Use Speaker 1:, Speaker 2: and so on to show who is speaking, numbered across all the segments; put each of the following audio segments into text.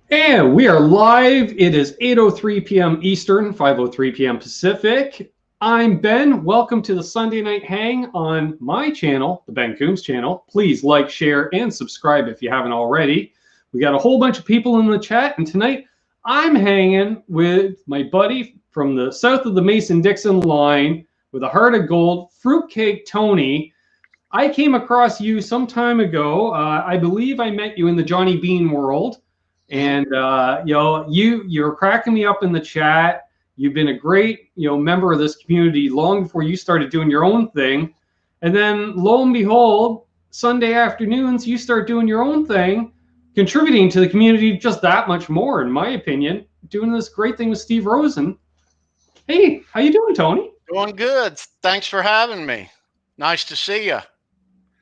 Speaker 1: And we are live. It is 8:03 p.m. Eastern, 5:03 p.m. Pacific. I'm Ben. Welcome to the Sunday Night Hang on my channel, the Ben Coombs channel. Please like, share, and subscribe if you haven't already. We got a whole bunch of people in the chat, and tonight I'm hanging with my buddy from the south of the Mason-Dixon line with a heart of gold, Fruitcake Tony. I came across you some time ago. I believe I met you in the Johnny Bean world. And you're cracking me up in the chat. You've been a great member of this community long before you started doing your own thing. And then lo and behold, Sunday afternoons you start doing your own thing, contributing to the community just that much more, in my opinion. Doing this great thing with Steve Rosen. Hey, how you doing, Tony?
Speaker 2: Doing good. Thanks for having me. Nice to see you.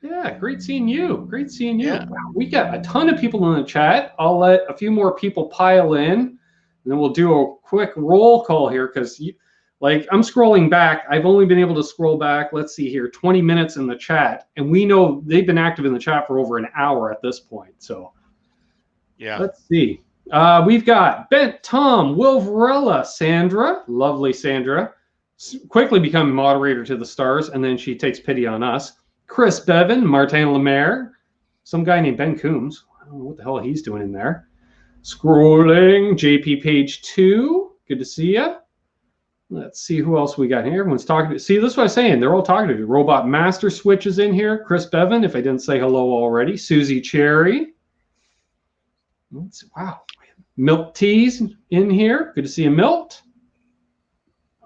Speaker 1: Yeah, great seeing you. Great seeing you. Yeah. Wow, we got a ton of people in the chat. I'll let a few more people pile in, and then we'll do a quick roll call here because, I'm scrolling back. I've only been able to scroll back, let's see here, 20 minutes in the chat, and we know they've been active in the chat for over an hour at this point. So, yeah, let's see. We've got Bent, Tom, Wilvarella, Sandra, lovely Sandra, quickly becoming moderator to the stars, and then she takes pity on us. Chris Bevan, Martin Lemaire, some guy named Ben Coombs. I don't know what the hell he's doing in there. Scrolling, JP Page 2. Good to see you. Let's see who else we got here. Everyone's talking to. See, this is what I'm saying. They're all talking to you. Robot Master Switch is in here. Chris Bevan, if I didn't say hello already. Susie Cherry. Wow. Milk Tea's in here. Good to see you, Milt.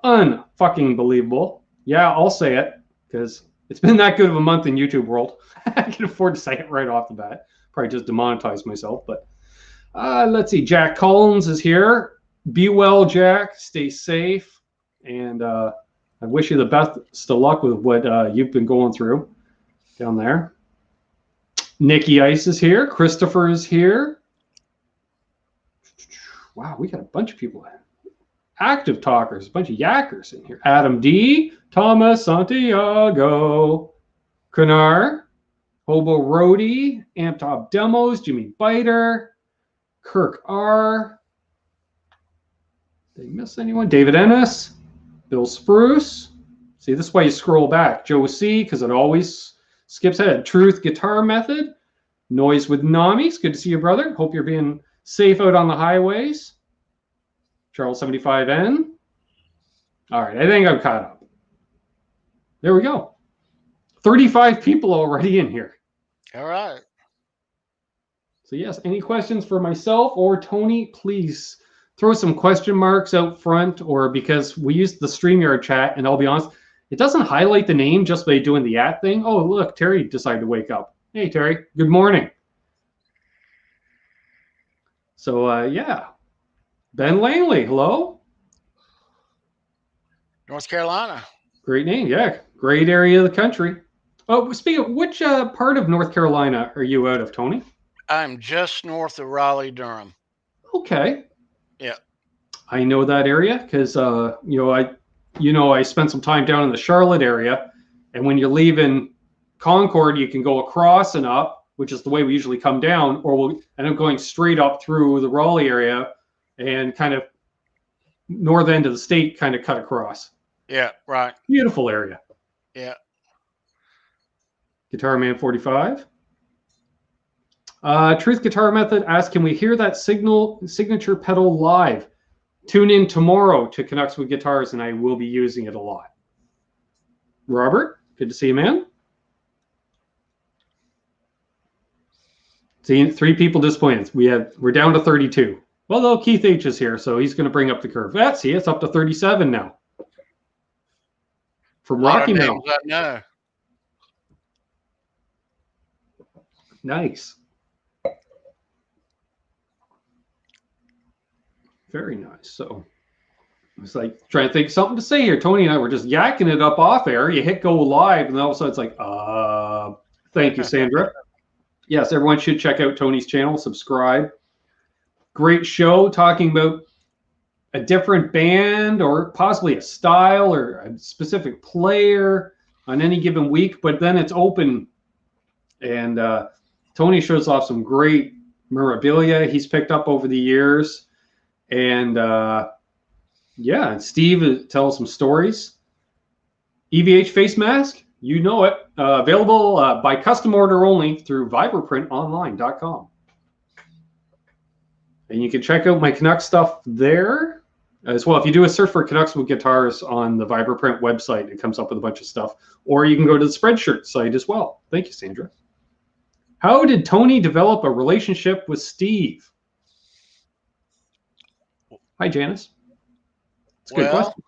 Speaker 1: Unfucking believable. Yeah, I'll say it because it's been that good of a month in YouTube world. I can afford to say it right off the bat. Probably just demonetize myself. But let's see. Jack Collins is here. Be well, Jack. Stay safe. And I wish you the best of luck with what you've been going through down there. Nikki Ice is here. Christopher is here. Wow, we got a bunch of people in. Active talkers, a bunch of yackers in here. Adam D, Thomas Santiago, Canar, Hobo Roadie, Amptop Demos, Jimmy Biter, Kirk R. Did I miss anyone? David Ennis, Bill Spruce. See, this is why you scroll back. Joe C, because it always skips ahead. Truth Guitar Method, Noise with Nami. It's good to see you, brother. Hope you're being safe out on the highways. Charles 75N. All right, I think I'm caught up. There we go. 35 people already in here.
Speaker 2: All right.
Speaker 1: So yes, any questions for myself or Tony, please throw some question marks out front, or because we used the StreamYard chat, and I'll be honest, it doesn't highlight the name just by doing the @ thing. Oh, look, Terry decided to wake up. Hey, Terry, good morning. So, yeah. Ben Langley, hello.
Speaker 2: North Carolina.
Speaker 1: Great name, yeah. Great area of the country. Oh, speaking of, which part of North Carolina are you out of, Tony?
Speaker 2: I'm just north of Raleigh-Durham.
Speaker 1: Okay.
Speaker 2: Yeah.
Speaker 1: I know that area because, I spent some time down in the Charlotte area, and when you're leaving Concord, you can go across and up, which is the way we usually come down, or we'll end up going straight up through the Raleigh area and kind of north end of the state kind of cut across.
Speaker 2: Yeah, right.
Speaker 1: Beautiful area.
Speaker 2: Yeah.
Speaker 1: Guitar Man 45. Truth Guitar Method asks, can we hear that signature pedal live? Tune in tomorrow to Canucks with Guitars, and I will be using it a lot. Robert, good to see you, man. See, 3 people disappointed. We're down to 32. Well, though, Keith H is here, so he's going to bring up the curve. See, it's up to 37 now. From Rocky Mountain.
Speaker 2: No.
Speaker 1: Nice. Very nice. So it's like trying to think of something to say here. Tony and I were just yakking it up off air. You hit go live, and all of a sudden it's like, thank you, Sandra. Yes, everyone should check out Tony's channel, subscribe. Great show talking about a different band or possibly a style or a specific player on any given week, but then it's open. And Tony shows off some great memorabilia he's picked up over the years. And yeah, Steve tells some stories. EVH face mask, you know it. Available by custom order only through vibraprintonline.com. And you can check out my Canucks stuff there as well. If you do a search for Canucks with guitars on the Vibraprint website, it comes up with a bunch of stuff. Or you can go to the Spreadshirt site as well. Thank you, Sandra. How did Tony develop a relationship with Steve? Hi, Janice. It's a good question.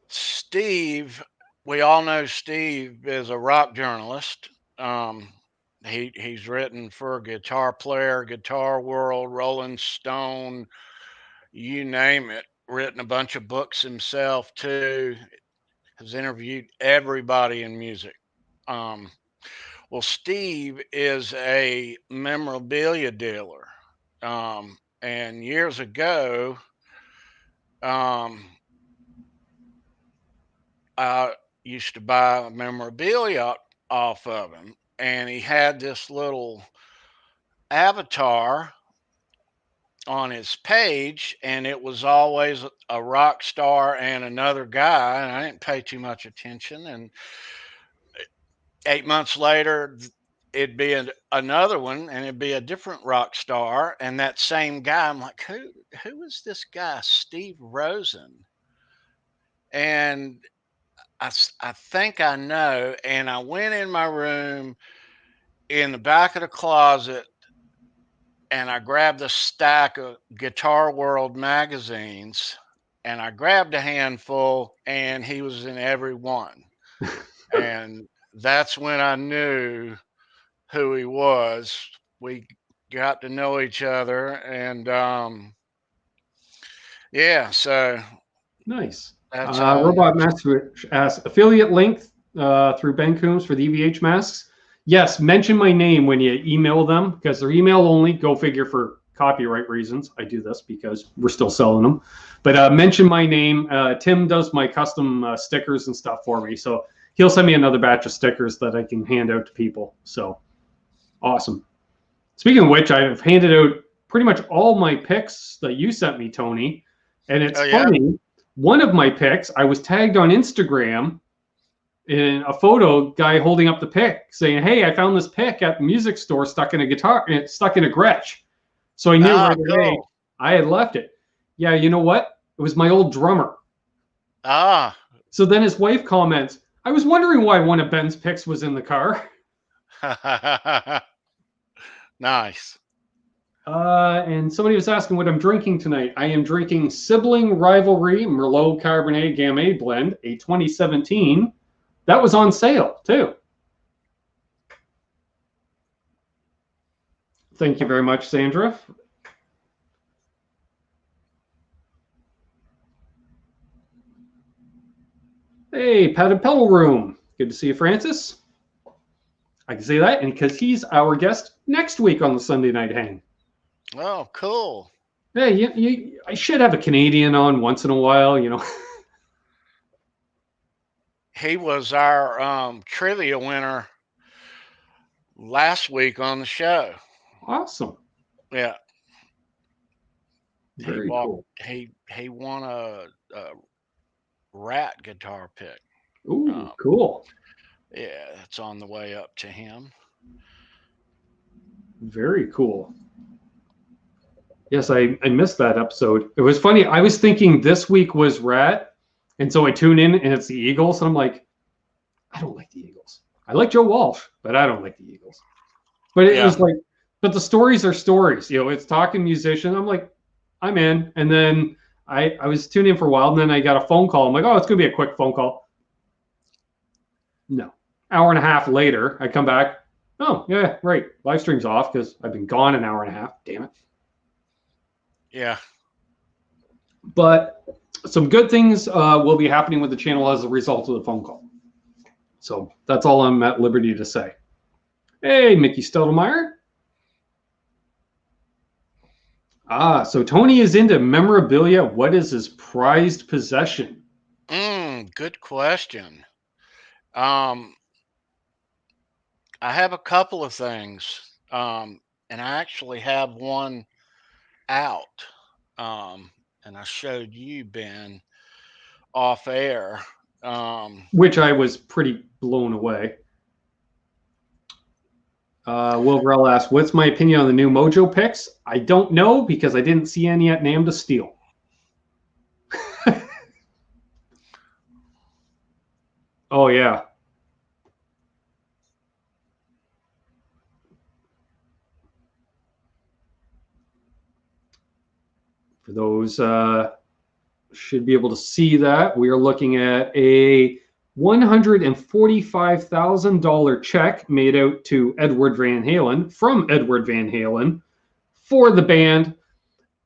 Speaker 2: Steve, we all know Steve is a rock journalist. He's written for Guitar Player, Guitar World, Rolling Stone, you name it. Written a bunch of books himself too. Has interviewed everybody in music. Well, Steve is a memorabilia dealer. And years ago, I used to buy memorabilia off of him, and he had this little avatar on his page, and it was always a rock star and another guy, and I didn't pay too much attention. And 8 months later, it'd be another one, and it'd be a different rock star, and that same guy. I'm like, who is this guy, Steve Rosen? And I think I know. And I went in my room in the back of the closet, and I grabbed a stack of Guitar World magazines, and I grabbed a handful, and he was in every one. And that's when I knew who he was. We got to know each other, and yeah, so
Speaker 1: nice.
Speaker 2: that's how
Speaker 1: Robot Master asks, affiliate link through Ben Coombs for the EVH masks. Yes, mention my name when you email them because they're email only. Go figure for copyright reasons. I do this because we're still selling them. But mention my name. Tim does my custom stickers and stuff for me. So he'll send me another batch of stickers that I can hand out to people. So awesome. Speaking of which, I've handed out pretty much all my picks that you sent me, Tony. And it's funny. One of my picks, I was tagged on Instagram in a photo, guy holding up the pick saying, hey, I found this pick at the music store stuck in a Gretsch. So I knew right away I had left it. Yeah, you know what? It was my old drummer. So then his wife comments, I was wondering why one of Ben's picks was in the car.
Speaker 2: Nice.
Speaker 1: And somebody was asking what I'm drinking tonight. I am drinking Sibling Rivalry Merlot Cabernet Gamay Blend, a 2017. That was on sale, too. Thank you very much, Sandra. Hey, Padded Pedal Room. Good to see you, Francis. I can say that, and because he's our guest next week on the Sunday Night Hang.
Speaker 2: Oh, cool.
Speaker 1: Hey, I should have a Canadian on once in a while, you know.
Speaker 2: He was our trivia winner last week on the show.
Speaker 1: Awesome.
Speaker 2: Yeah.
Speaker 1: Very cool.
Speaker 2: He won a Rat guitar pick.
Speaker 1: Ooh, cool.
Speaker 2: Yeah, it's on the way up to him.
Speaker 1: Very cool. Yes, I missed that episode. It was funny. I was thinking this week was Rat, and so I tune in and it's the Eagles, and I'm like, I don't like the Eagles. I like Joe Walsh, but I don't like the Eagles. But it was like, but the stories are stories. You know, it's talking musician. I'm like, I'm in. And then I was tuning in for a while, and then I got a phone call. I'm like, oh, it's going to be a quick phone call. No. Hour and a half later, I come back. Oh, yeah, right. Live stream's off because I've been gone an hour and a half. Damn it.
Speaker 2: Yeah.
Speaker 1: But some good things will be happening with the channel as a result of the phone call. So that's all I'm at liberty to say. Hey, Mickey Stottlemyre. So Tony is into memorabilia. What is his prized possession?
Speaker 2: Good question. I have a couple of things. and I actually have one out. And I showed you, Ben, off air.
Speaker 1: Which I was pretty blown away. Wilbrell asked, "What's my opinion on the new Mojo picks?" I don't know because I didn't see any at NAMM to steal. Oh yeah. For those should be able to see that, we are looking at a $145,000 check made out to Edward Van Halen from Edward Van Halen for the band.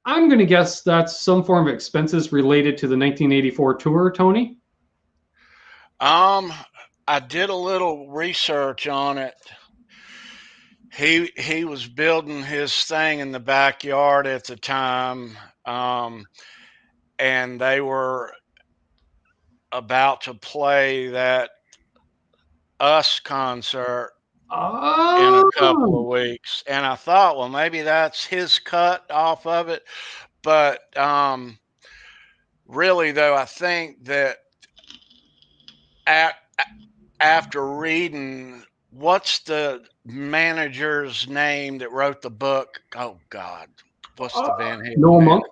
Speaker 1: I'm going to guess that's some form of expenses related to the 1984 tour, Tony.
Speaker 2: I did a little research on it. He was building his thing in the backyard at the time, and they were about to play that Us concert in a couple of weeks, and I thought, well, maybe that's his cut off of it. But really, though, I think that after reading, what's the manager's name that wrote the book? Oh God, what's the Van Halen?
Speaker 1: Noel Monk.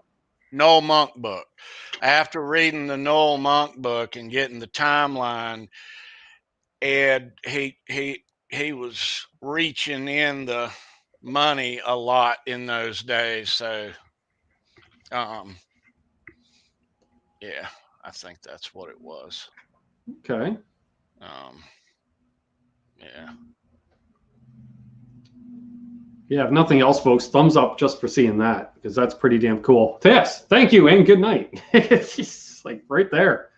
Speaker 2: Noel Monk book. After reading the Noel Monk book and getting the timeline, Ed, he was reaching in the money a lot in those days. So, yeah, I think that's what it was.
Speaker 1: Okay.
Speaker 2: Yeah.
Speaker 1: Yeah, if nothing else, folks, thumbs up just for seeing that, because that's pretty damn cool. Tess, thank you, and good night. It's just like right there.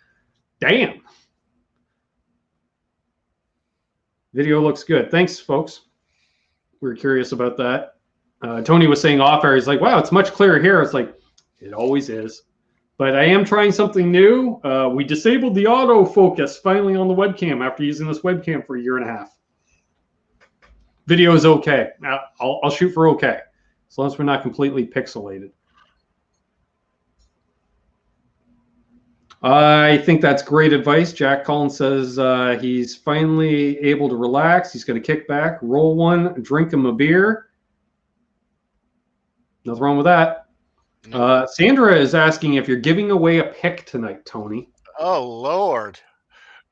Speaker 1: Damn. Video looks good. Thanks, folks. We were curious about that. Tony was saying off air, he's like, wow, it's much clearer here. It's like, it always is. But I am trying something new. We disabled the autofocus finally on the webcam after using this webcam for a year and a half. Video is okay. I'll shoot for okay, as long as we're not completely pixelated. I think that's great advice. Jack Collins says he's finally able to relax. He's going to kick back, roll one, drink him a beer. Nothing wrong with that. No. Sandra is asking if you're giving away a pick tonight, Tony.
Speaker 2: Oh, Lord.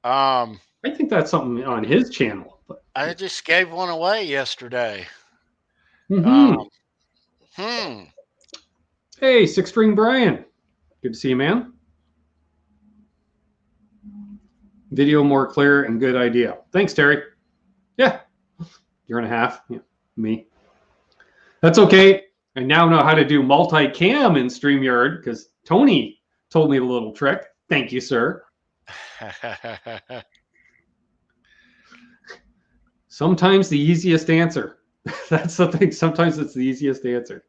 Speaker 1: I think that's something on his channel. But,
Speaker 2: I just gave one away yesterday.
Speaker 1: Hey, Six String Brian. Good to see you, man. Video more clear and good idea. Thanks, Terry. Yeah, year and a half. Yeah, me. That's okay. I now know how to do multi-cam in StreamYard because Tony told me the little trick. Thank you, sir. Sometimes the easiest answer. That's the thing. Sometimes it's the easiest answer.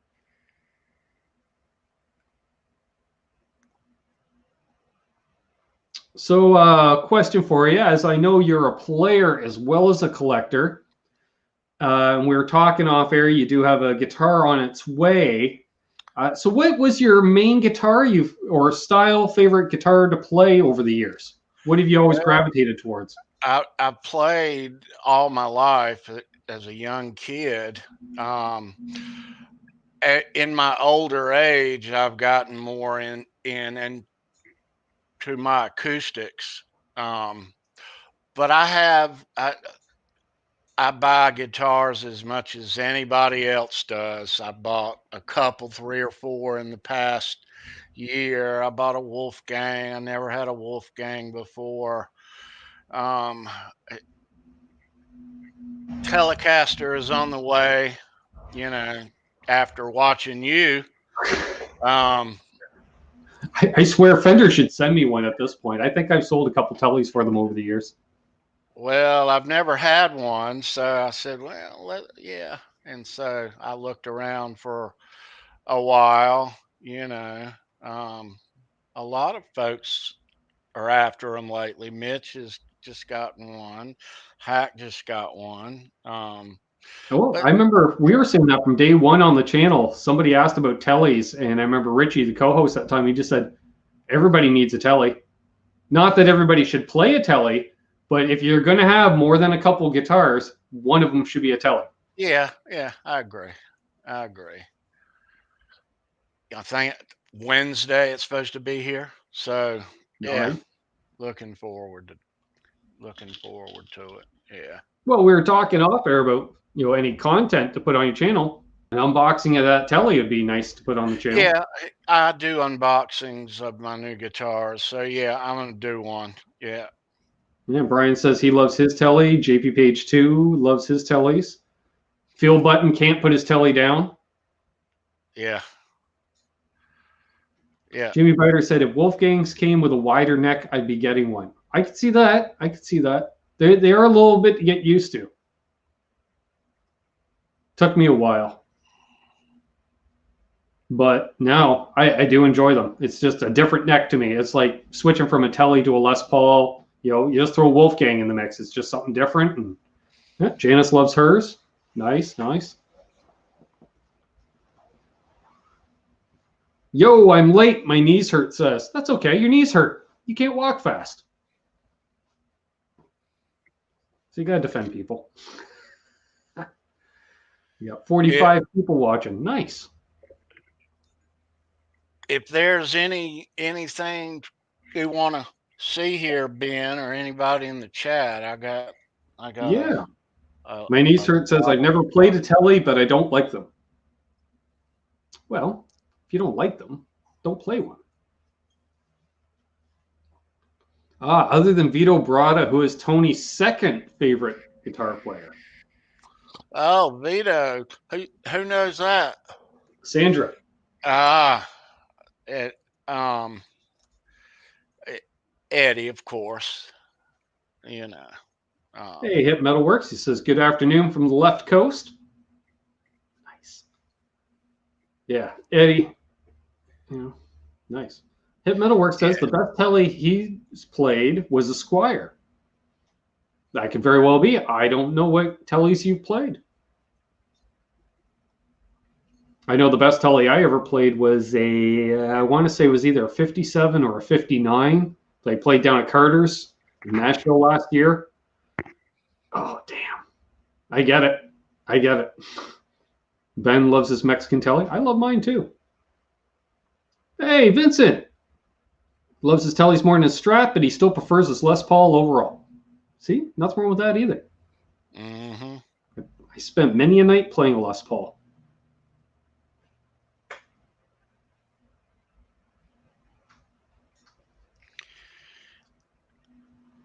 Speaker 1: So, question for you, as I know you're a player as well as a collector, and we were talking off air, you do have a guitar on its way. So what was your main guitar or style favorite guitar to play over the years? What have you always gravitated towards?
Speaker 2: I played all my life as a young kid. In my older age, I've gotten more into my acoustics. But I buy guitars as much as anybody else does. I bought a couple, 3 or 4 in the past year. I bought a Wolfgang. I never had a Wolfgang before. Telecaster is on the way, after watching you.
Speaker 1: I swear Fender should send me one at this point. I think I've sold a couple Tellys for them over the years.
Speaker 2: Well, I've never had one, so I said, well, yeah. And so I looked around for a while, a lot of folks are after them lately. Mitch has just gotten one. Hack just got one.
Speaker 1: Oh,
Speaker 2: But
Speaker 1: I remember we were saying that from day one on the channel. Somebody asked about tellies, and I remember Richie, the co-host at the time, he just said, everybody needs a telly. Not that everybody should play a telly, but if you're going to have more than a couple guitars, one of them should be a telly.
Speaker 2: yeah, I agree. I think Wednesday it's supposed to be here. So yeah,
Speaker 1: Right.
Speaker 2: looking forward to it. Yeah.
Speaker 1: Well, we were talking off air about any content to put on your channel. An unboxing of that telly would be nice to put on the channel.
Speaker 2: Yeah, I do unboxings of my new guitars. So yeah, I'm gonna do one. Yeah.
Speaker 1: Yeah, Brian says he loves his telly. JP Page 2 loves his tellies. Phil Button can't put his telly down.
Speaker 2: Yeah. Yeah.
Speaker 1: Jimmy Biter said if Wolfgang's came with a wider neck, I'd be getting one. I could see that. I could see that. They are a little bit to get used to. Took me a while. But now I do enjoy them. It's just a different neck to me. It's like switching from a telly to a Les Paul. You just throw Wolfgang in the mix. It's just something different. And yeah, Janice loves hers. Nice, nice. Yo, I'm late. My knees hurt, says. That's okay. Your knees hurt. You can't walk fast. So you got to defend people. You got 45 people watching. Nice.
Speaker 2: If there's anything you want to see here, Ben, or anybody in the chat, I got.
Speaker 1: Yeah. My knees hurt says I've never played a telly, but I don't like them. Well, if you don't like them, don't play one. Other than Vito Bratta, who is Tony's second favorite guitar player.
Speaker 2: Oh, Vito. Who knows that?
Speaker 1: Sandra.
Speaker 2: Eddie, of course.
Speaker 1: Hey, Hip Metal Works. He says, good afternoon from the left coast. Nice. Yeah, Eddie. Nice. Hip Metal Works says the best telly he's played was a Squire. That could very well be. I don't know what tellies you've played. I know the best telly I ever played was I want to say it was either a 57 or a 59. They played down at Carter's in Nashville last year. Oh, damn. I get it. Ben loves his Mexican telly. I love mine too. Hey, Vincent. Loves his tellies more than his Strat, but he still prefers his Les Paul overall. See? Nothing wrong with that either.
Speaker 2: Mm-hmm.
Speaker 1: I spent many a night playing a Les Paul.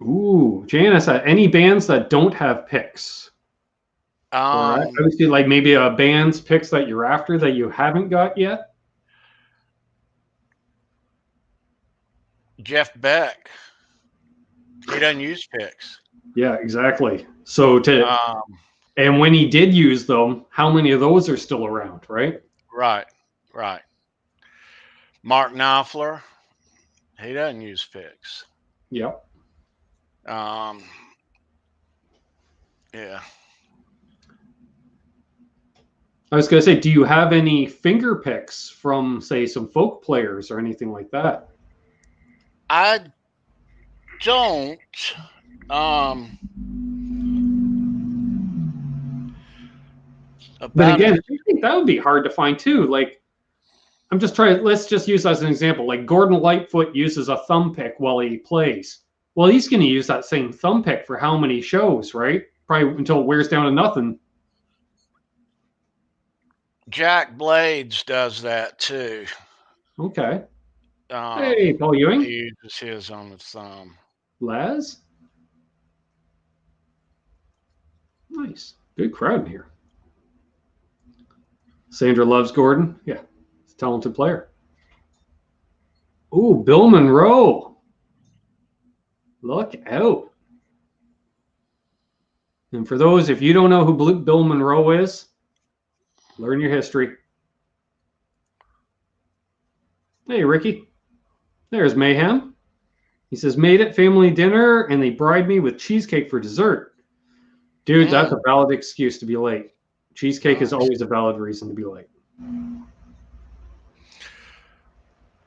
Speaker 1: Ooh, Janice, any bands that don't have picks? I would see like maybe a band's picks that you're after that you haven't got yet.
Speaker 2: Jeff Beck. He doesn't use picks.
Speaker 1: Yeah, exactly. So and when he did use them, how many of those are still around, right?
Speaker 2: Right. Mark Knopfler, he doesn't use picks.
Speaker 1: Yep.
Speaker 2: Yeah.
Speaker 1: I was going to say, do you have any finger picks from, say, some folk players or anything like that?
Speaker 2: I don't.
Speaker 1: But again, I think that would be hard to find too. Like, let's just use as an example. Like Gordon Lightfoot uses a thumb pick while he plays. Well, he's going to use that same thumb pick for how many shows, right? Probably until it wears down to nothing.
Speaker 2: Jack Blades does that too.
Speaker 1: Okay. Hey, Paul Ewing.
Speaker 2: He uses his on the thumb.
Speaker 1: Laz. Nice. Good crowd in here. Sandra loves Gordon. Yeah, he's a talented player. Ooh, Bill Monroe. Look out. And for those, if you don't know who Bill Monroe is, learn your history. Hey, Ricky. There's Mayhem. He says, made it family dinner, and they bribed me with cheesecake for dessert. Dude, that's a valid excuse to be late. Cheesecake is always a valid reason to be late.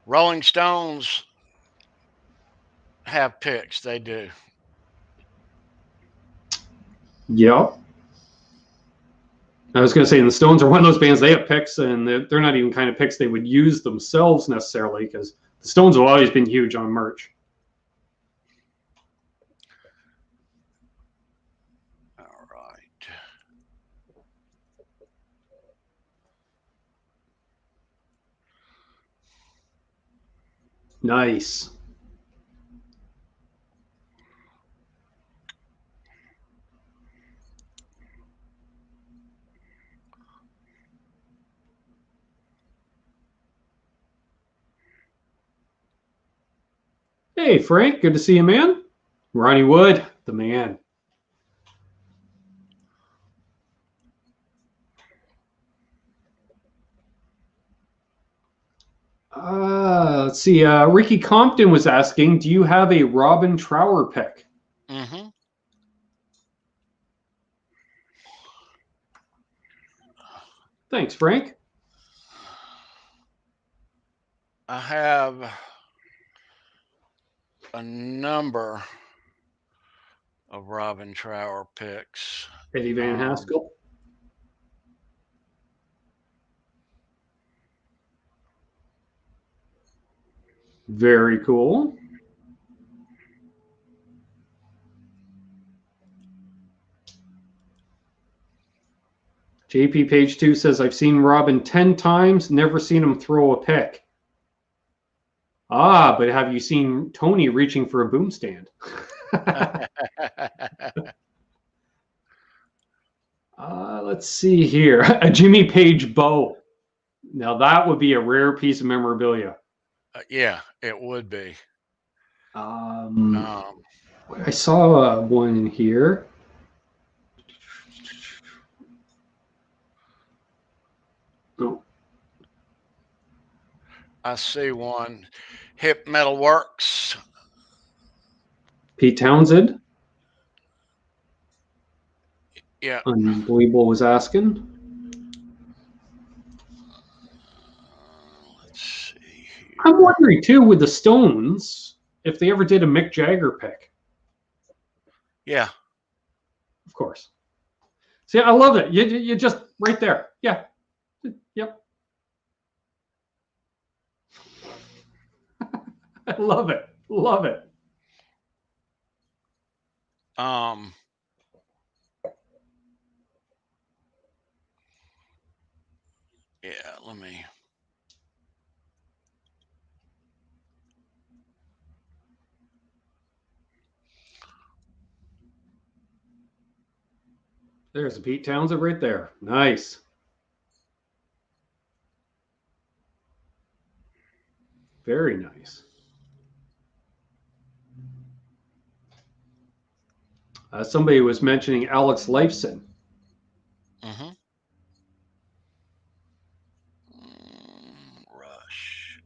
Speaker 2: Rolling Stones have picks. They do.
Speaker 1: Yep. I was going to say, and the Stones are one of those bands, they have picks, and they're not even kind of picks they would use themselves necessarily, because the Stones have always been huge on merch.
Speaker 2: All right.
Speaker 1: Nice. Hey, Frank, good to see you, man. Ronnie Wood, the man. Let's see. Ricky Compton was asking, do you have a Robin Trower pick?
Speaker 2: Mm-hmm.
Speaker 1: Thanks, Frank.
Speaker 2: I have a number of Robin Trower picks.
Speaker 1: Eddie Van Haskell. Very cool. JP Page 2 says, I've seen Robin 10 times, never seen him throw a pick. Ah, but have you seen Tony reaching for a boom stand? Let's see here. A Jimmy Page bow. Now that would be a rare piece of memorabilia.
Speaker 2: Yeah, it would be.
Speaker 1: I saw one in here. Oh.
Speaker 2: I see one. Hip Metal Works.
Speaker 1: Pete Townsend.
Speaker 2: Yeah.
Speaker 1: Unbelievable was asking.
Speaker 2: Let's see here.
Speaker 1: I'm wondering too with the Stones if they ever did a Mick Jagger pick.
Speaker 2: Yeah.
Speaker 1: Of course. See, I love it. You just right there. Yeah. Yep. I love it. Love it.
Speaker 2: Yeah, let me.
Speaker 1: There's a Pete Townsend right there. Nice. Very nice. Somebody was mentioning Alex Lifeson.
Speaker 2: Mm-hmm. Rush.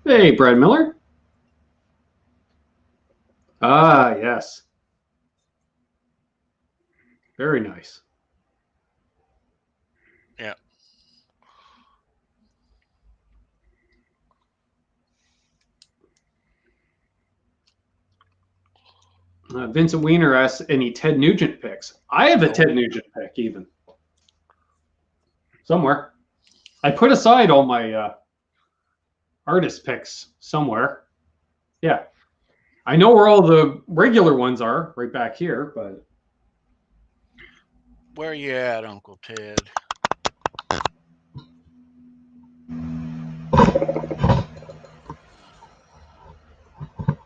Speaker 1: Hey, Brad Miller. Ah, yes. Very nice.
Speaker 2: Yeah.
Speaker 1: Vincent Weiner asks any Ted Nugent picks. I have a Ted Nugent pick even. Somewhere. I put aside all my artist picks somewhere. Yeah. I know where all the regular ones are, right back here, but.
Speaker 2: Where you at, Uncle Ted?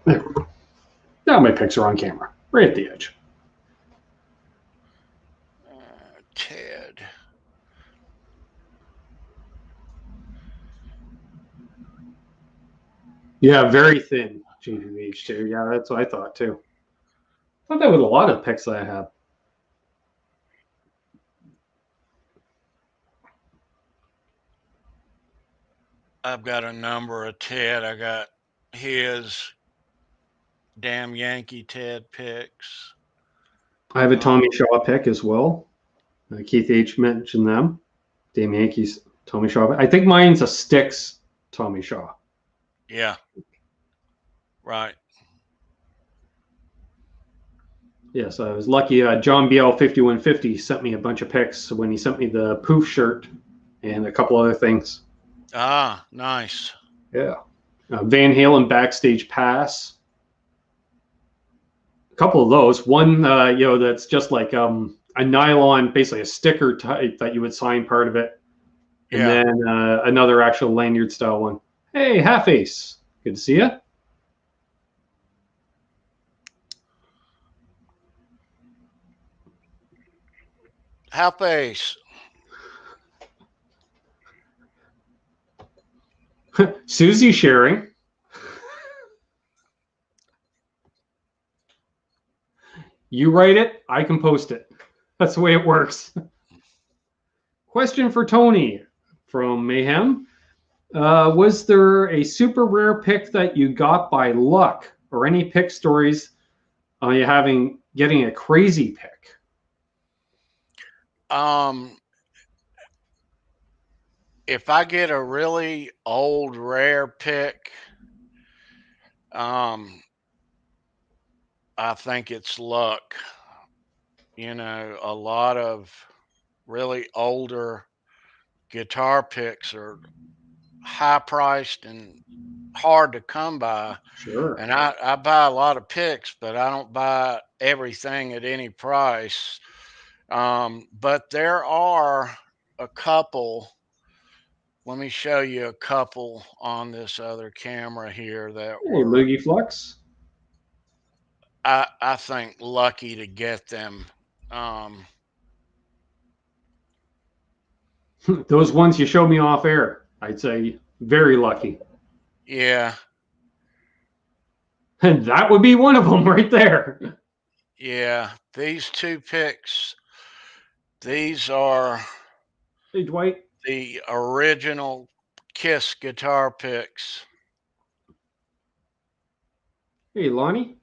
Speaker 1: There. Now my picks are on camera, right at the edge.
Speaker 2: Ted.
Speaker 1: Yeah, very thin GPH2. Yeah, that's what I thought too. I thought that was a lot of picks that I have.
Speaker 2: I've got a number of Ted. I got his damn Yankee Ted picks.
Speaker 1: I have a Tommy Shaw pick as well. Keith H mentioned them. Damn Yankees, Tommy Shaw. I think mine's a Styx Tommy Shaw.
Speaker 2: Yeah. Right.
Speaker 1: Yes, I was lucky. John BL 5150 sent me a bunch of picks when he sent me the poof shirt and a couple other things.
Speaker 2: Ah, nice.
Speaker 1: Yeah. Van Halen Backstage Pass. A couple of those. One, that's just like a nylon, basically a sticker type that you would sign part of it. And
Speaker 2: Yeah.
Speaker 1: then another actual lanyard style one. Hey, Half Ace. Good to see you.
Speaker 2: Half Ace.
Speaker 1: Susie sharing. You write it, I can post it. That's the way it works. Question for Tony from Mayhem. Was there a super rare pick that you got by luck, or any pick stories on you getting a crazy pick?
Speaker 2: If I get a really old rare pick, I think it's luck. You know, a lot of really older guitar picks are high priced and hard to come by.
Speaker 1: Sure.
Speaker 2: And I buy a lot of picks, but I don't buy everything at any price. But there are a couple. Let me show you a couple on this other camera here that
Speaker 1: Hey,
Speaker 2: were,
Speaker 1: Loogie Flux.
Speaker 2: I think, lucky to get them.
Speaker 1: Those ones you showed me off air, I'd say very lucky.
Speaker 2: Yeah.
Speaker 1: And that would be one of them right there.
Speaker 2: Yeah. These two picks, these are
Speaker 1: Hey, Dwight.
Speaker 2: the original Kiss guitar picks.
Speaker 1: Hey, Lonnie.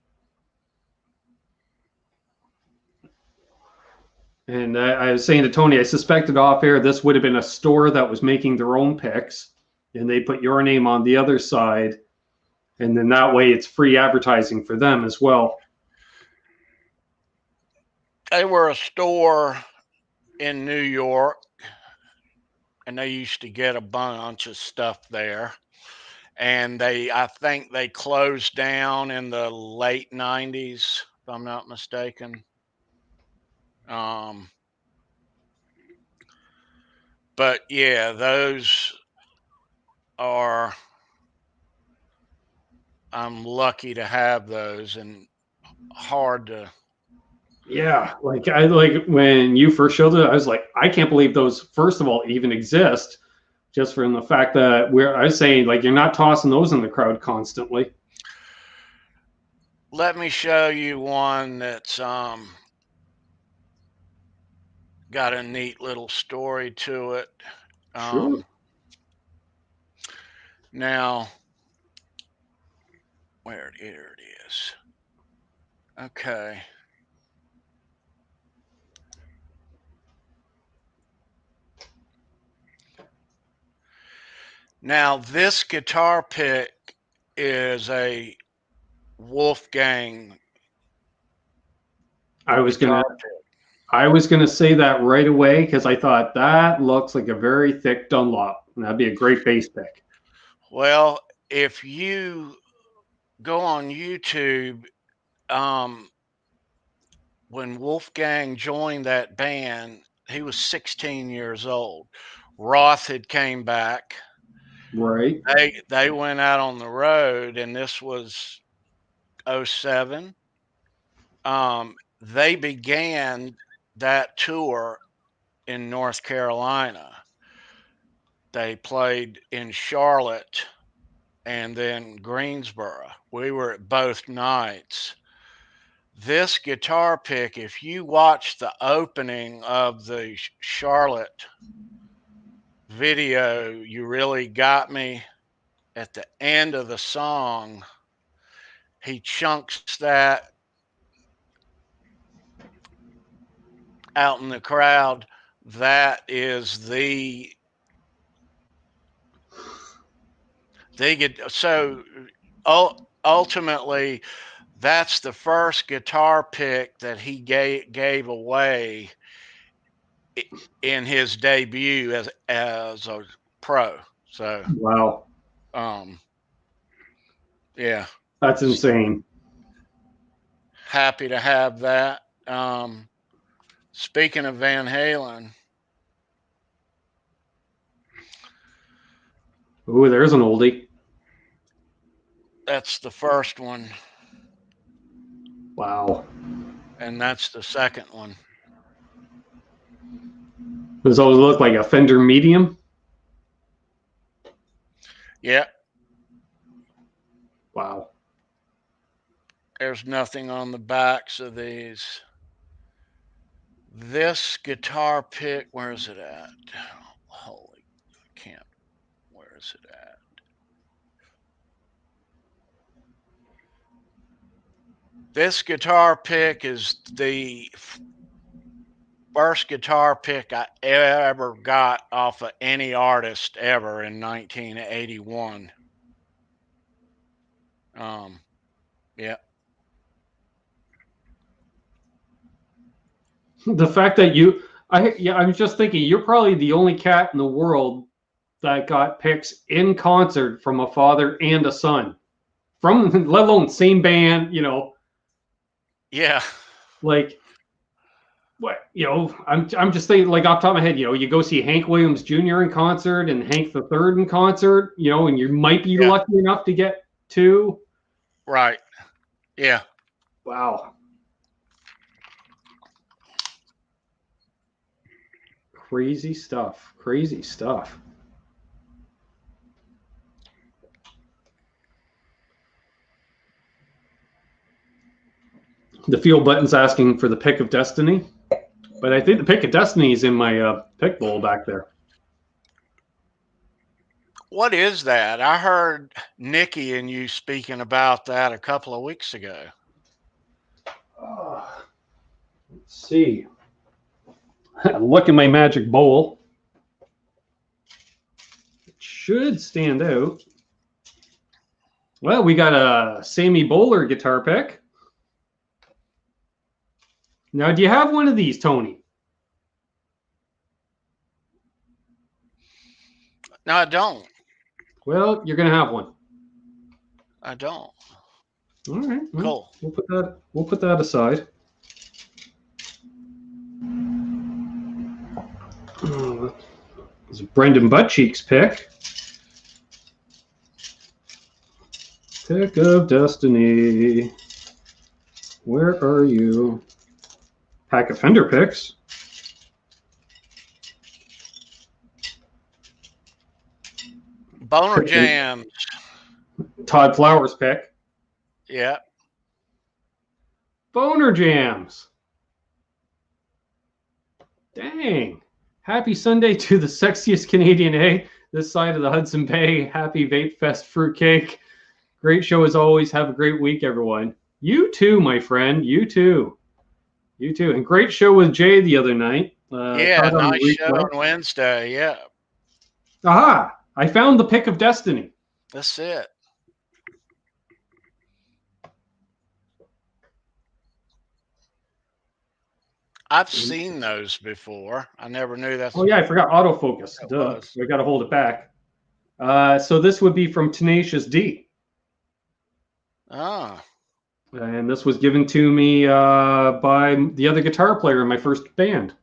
Speaker 1: And I was saying to Tony, I suspected off air this would have been a store that was making their own picks, and they put your name on the other side, and then that way it's free advertising for them as well.
Speaker 2: They were a store in New York, and they used to get a bunch of stuff there. And I think they closed down in the late 90s, if I'm not mistaken. But yeah, those are, I'm lucky to have those and hard to.
Speaker 1: Yeah, like when you first showed it, I was like, I can't believe those first of all even exist, just from the fact that I was saying like you're not tossing those in the crowd constantly.
Speaker 2: Let me show you one that's got a neat little story to it.
Speaker 1: Sure.
Speaker 2: Now, here it is. Okay. Now, this guitar pick is a Wolfgang.
Speaker 1: I was gonna say that right away because I thought that looks like a very thick Dunlop, and that'd be a great bass pick.
Speaker 2: Well, if you go on YouTube, when Wolfgang joined that band, he was 16 years old. Roth had came back.
Speaker 1: Right.
Speaker 2: They went out on the road, and this was 07. They began that tour in North Carolina. They played in Charlotte and then Greensboro. We were at both nights. This guitar pick, if you watch the opening of the Charlotte video, You Really Got Me, at the end of the song, he chunks that out in the crowd. That is they get so ultimately that's the first guitar pick that he gave away in his debut as a pro. So
Speaker 1: Wow,
Speaker 2: yeah,
Speaker 1: that's insane.
Speaker 2: happy to have that. Speaking of Van Halen,
Speaker 1: Ooh, there's an oldie.
Speaker 2: that's the first one,
Speaker 1: Wow.
Speaker 2: and that's the second one.
Speaker 1: Does those look like a Fender Medium?
Speaker 2: Yeah,
Speaker 1: Wow.
Speaker 2: there's nothing on the backs of these. This guitar pick, where is it at? Holy, I can't. Where is it at? This guitar pick is the first guitar pick I ever got off of any artist ever in 1981. Yeah.
Speaker 1: The fact that I was just thinking, you're probably the only cat in the world that got picks in concert from a father and a son, from let alone same band.
Speaker 2: Yeah.
Speaker 1: Like what? I'm just thinking, like off the top of my head, you go see Hank Williams Jr. in concert and Hank the Third in concert, and you might be lucky enough to get two.
Speaker 2: Right. Yeah.
Speaker 1: Wow. Crazy stuff. Crazy stuff. The field button's asking for the pick of destiny, but I think the pick of destiny is in my pick bowl back there.
Speaker 2: What is that? I heard Nikki and you speaking about that a couple of weeks ago.
Speaker 1: Let's see. Look in my magic bowl. It should stand out. Well, we got a Sammy Bowler guitar pick. Now, do you have one of these, Tony?
Speaker 2: No, I don't.
Speaker 1: Well, you're gonna have one.
Speaker 2: I don't.
Speaker 1: All right. Well,
Speaker 2: Cool.
Speaker 1: We'll put that aside. It's a Brendan Buttcheeks pick. Pick of destiny. Where are you? Pack of Fender picks.
Speaker 2: Boner Jams.
Speaker 1: Todd Flowers pick.
Speaker 2: Yeah.
Speaker 1: Boner Jams. Dang. Happy Sunday to the sexiest Canadian, eh? This side of the Hudson Bay. Happy Vape Fest Fruitcake. Great show as always. Have a great week, everyone. You too, my friend. You too. You too. And great show with Jay the other night.
Speaker 2: Yeah, nice show on Wednesday. Yeah.
Speaker 1: Aha! I found the pick of destiny.
Speaker 2: That's it. I've seen those before. I never knew that's.
Speaker 1: Oh yeah, I forgot autofocus. Duh. I got to hold it back. So this would be from Tenacious D.
Speaker 2: Ah.
Speaker 1: And this was given to me by the other guitar player in my first band.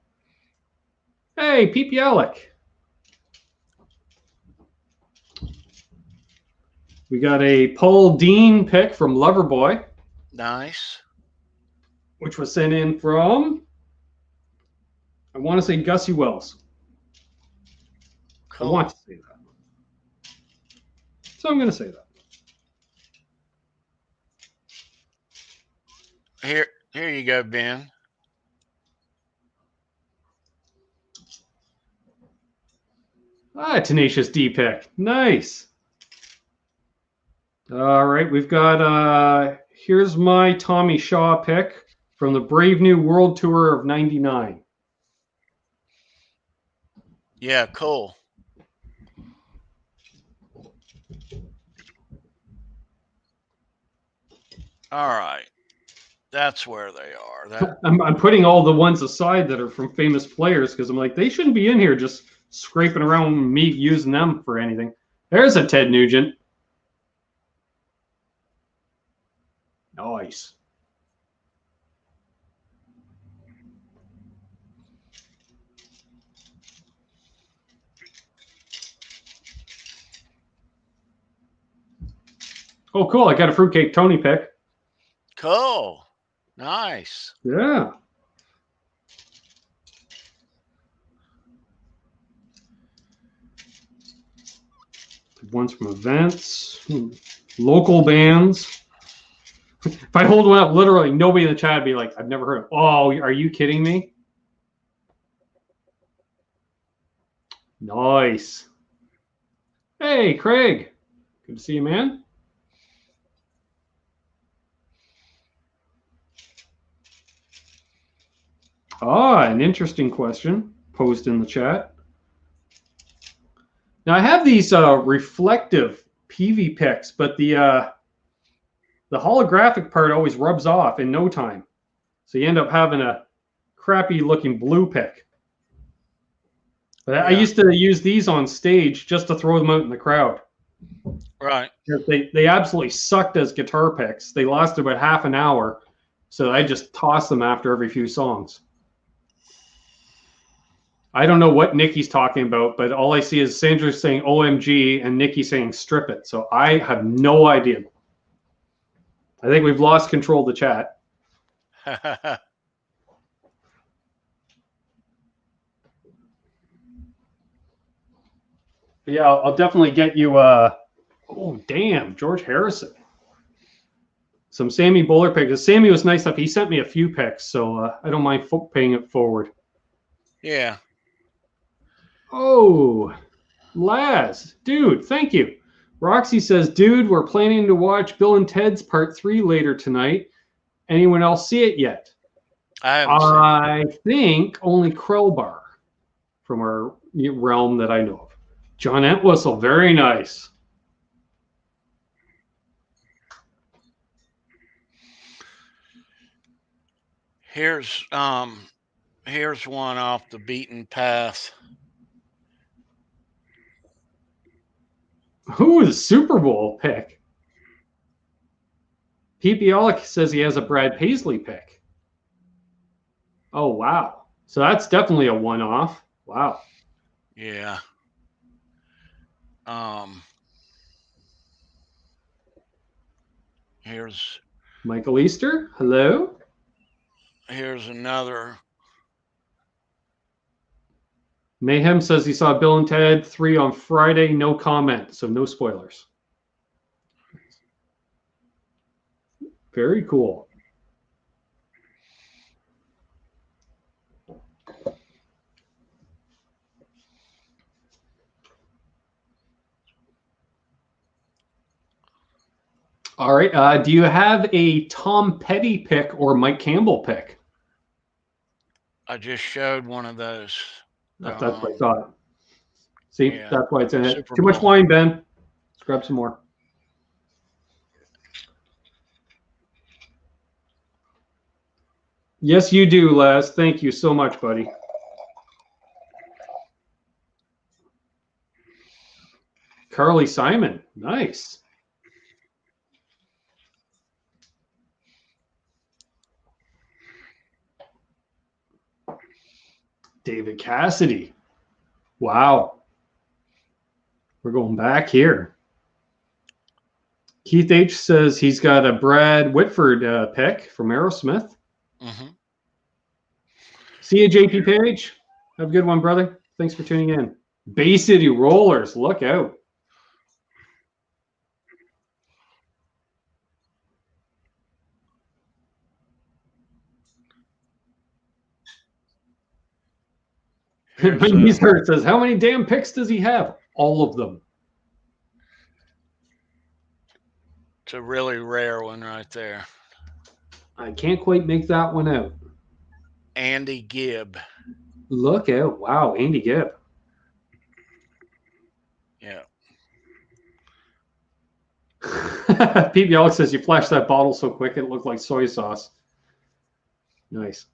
Speaker 1: Hey, Pete Bialik. We got a Paul Dean pick from Loverboy.
Speaker 2: Nice.
Speaker 1: Which was sent in from, I want to say Gussie Wells. Cool. I want to say that. So I'm going to say that.
Speaker 2: Here you go, Ben.
Speaker 1: Tenacious D pick. Nice. All right, we've got here's my Tommy Shaw pick from the Brave New World Tour of '99.
Speaker 2: Yeah, cool. All right. That's where they are.
Speaker 1: I'm putting all the ones aside that are from famous players because I'm like, they shouldn't be in here just scraping around me using them for anything. There's a Ted Nugent. Nice. Oh, cool. I got a Fruitcake Tony pick.
Speaker 2: Cool. Nice.
Speaker 1: Yeah. Ones from events, local bands. If I hold one up, literally nobody in the chat would be like, I've never heard of. Oh, are you kidding me? Nice. Hey, Craig. Good to see you, man. An interesting question posed in the chat. Now I have these reflective PV picks, but the holographic part always rubs off in no time. So you end up having a crappy looking blue pick. But yeah. I used to use these on stage just to throw them out in the crowd.
Speaker 2: Right.
Speaker 1: They absolutely sucked as guitar picks. They lasted about half an hour. So I just toss them after every few songs. I don't know what Nikki's talking about, but all I see is Sandra saying OMG and Nikki saying strip it. So I have no idea. I think we've lost control of the chat. Yeah, I'll definitely get you. Oh, damn, George Harrison. Some Sammy Bowler picks. Sammy was nice enough. He sent me a few picks, so I don't mind paying it forward.
Speaker 2: Yeah.
Speaker 1: Oh, Laz, dude, thank you. Roxy says, dude, we're planning to watch Bill and Ted's Part 3 later tonight. Anyone else see it yet? I think only Crowbar from our realm that I know of. John Entwistle, very nice.
Speaker 2: Here's one off the beaten path.
Speaker 1: Ooh, the Super Bowl pick. Pete Bialik says he has a Brad Paisley pick. Oh, wow. So that's definitely a one-off. Wow.
Speaker 2: Yeah. Here's
Speaker 1: Michael Easter. Hello.
Speaker 2: Here's another.
Speaker 1: Mayhem says he saw Bill and Ted 3 on Friday. No comment, so no spoilers. Very cool. All right. Do you have a Tom Petty pick or Mike Campbell pick?
Speaker 2: I just showed one of those.
Speaker 1: That's what I thought. See,
Speaker 2: yeah,
Speaker 1: that's why it's in it.
Speaker 2: Super
Speaker 1: Too much
Speaker 2: Bowl.
Speaker 1: wine, Ben. Let's grab some more. Yes, you do, Les. Thank you so much, buddy. Carly Simon. Nice. David Cassidy. Wow. We're going back here. Keith H says he's got a Brad Whitford pick from Aerosmith.
Speaker 2: Mm-hmm.
Speaker 1: See you, JP Page. Have a good one, brother. Thanks for tuning in. Bay City Rollers. Look out. My knees hurt says, how many damn picks does he have? All of them.
Speaker 2: It's a really rare one right there.
Speaker 1: I can't quite make that one out.
Speaker 2: Andy Gibb.
Speaker 1: Look out. Wow, Andy Gibb.
Speaker 2: Yeah.
Speaker 1: Pete Alex says you flashed that bottle so quick it looked like soy sauce. Nice.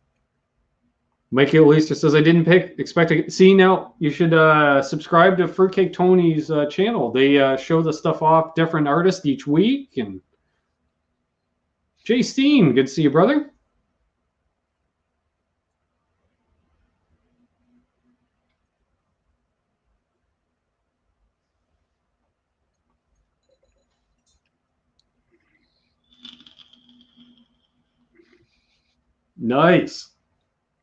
Speaker 1: Mikey O'Leister says I didn't expect to see. Now you should subscribe to Fruitcake Tony's channel. They show the stuff off different artists each week. And Jay Steen, good to see you, brother. Nice.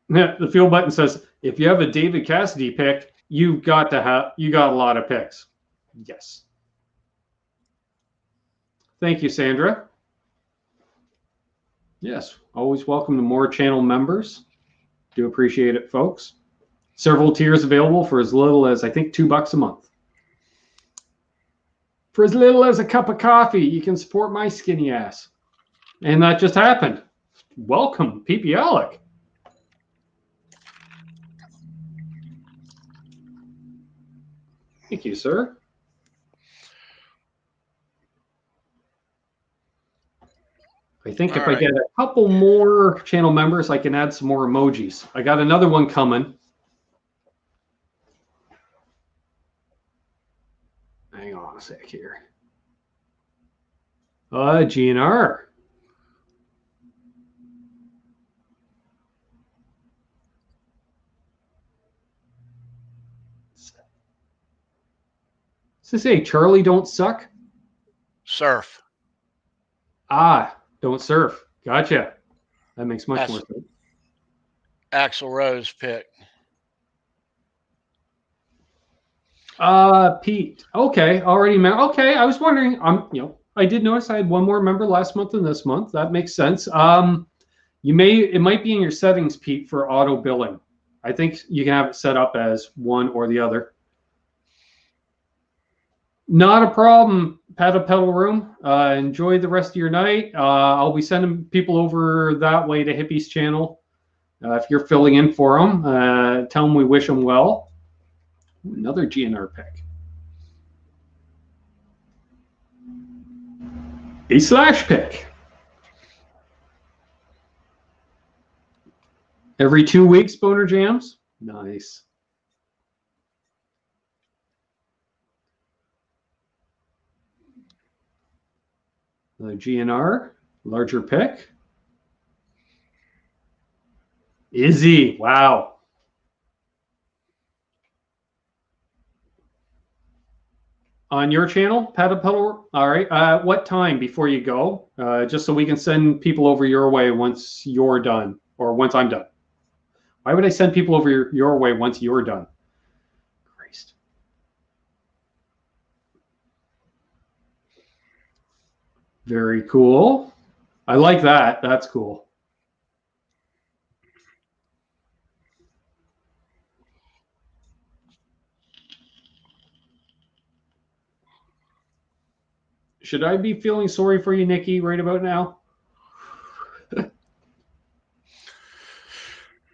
Speaker 1: The field button says if you have a David Cassidy pick, you got a lot of picks. Yes. Thank you, Sandra. Yes, always welcome to more channel members. Do appreciate it, folks. Several tiers available for as little as I think $2 a month. For as little as a cup of coffee, you can support my skinny ass. And that just happened. Welcome, Pete Alec. Thank you, sir. I think if I get a couple more channel members, I can add some more emojis. I got another one coming. Hang on a sec here. GNR. Does it say Charlie don't suck?
Speaker 2: Surf.
Speaker 1: Ah, don't surf. Gotcha. That makes much more sense.
Speaker 2: Axl Rose pick.
Speaker 1: Pete. Okay, already met. Okay, I was wondering. I did notice I had one more member last month than this month. That makes sense. It might be in your settings, Pete, for auto billing. I think you can have it set up as one or the other. Not a problem, Pedal Room. Enjoy the rest of your night. I'll be sending people over that way to Hippie's channel. If you're filling in for them, tell them we wish them well. Another GNR pick. A slash pick. Every 2 weeks, Boner Jams. Nice. Another GNR, larger pick. Izzy, wow. On your channel, Pedal. All right. What time before you go? Just so we can send people over your way once you're done, or once I'm done. Why would I send people over your way once you're done? Christ. Very cool. I like that. That's cool. Should I be feeling sorry for you, Nikki, right about now?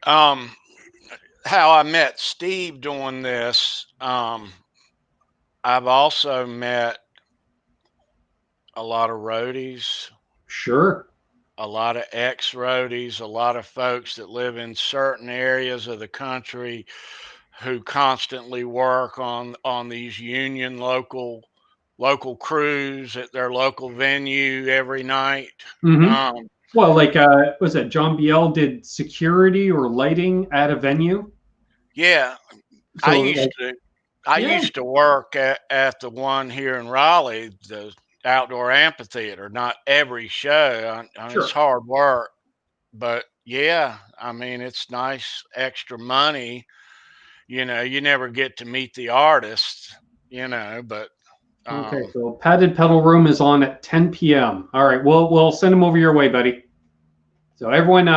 Speaker 2: How I met Steve doing this, I've also met a lot of roadies.
Speaker 1: Sure.
Speaker 2: A lot of ex-roadies, a lot of folks that live in certain areas of the country who constantly work on these union local crews at their local venue every night.
Speaker 1: Mm-hmm. Well, like, was it John Biel did security or lighting at a venue?
Speaker 2: Yeah. So, I used to work at the one here in Raleigh, the outdoor amphitheater. Not every show.
Speaker 1: Sure.
Speaker 2: It's hard work. But, yeah, I mean, it's nice extra money. You know, you never get to meet the artists, but
Speaker 1: okay, so Padded Pedal Room is on at 10 p.m. All right, we'll send them over your way, buddy. So everyone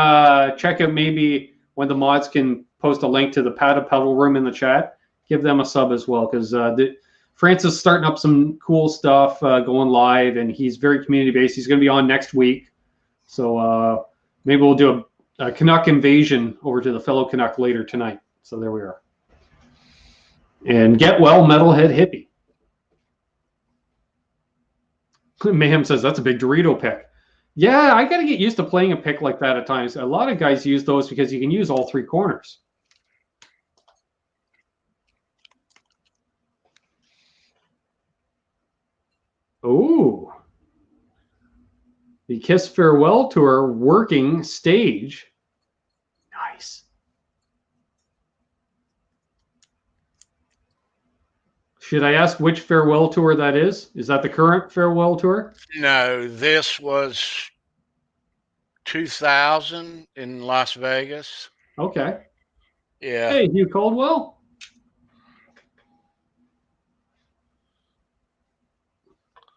Speaker 1: check out maybe when the mods can post a link to the Padded Pedal Room in the chat. Give them a sub as well, because Francis starting up some cool stuff, going live, and he's very community-based. He's going to be on next week. So maybe we'll do a Canuck invasion over to the fellow Canuck later tonight. So there we are. And get well, metalhead hippie. Mayhem says that's a big Dorito pick. Yeah, I got to get used to playing a pick like that at times. A lot of guys use those because you can use all three corners. Oh, the Kiss Farewell Tour working stage. Nice. Should I ask which farewell tour that is? Is that the current farewell tour?
Speaker 2: No, this was 2000 in Las Vegas.
Speaker 1: Okay.
Speaker 2: Yeah.
Speaker 1: Hey, Hugh Caldwell.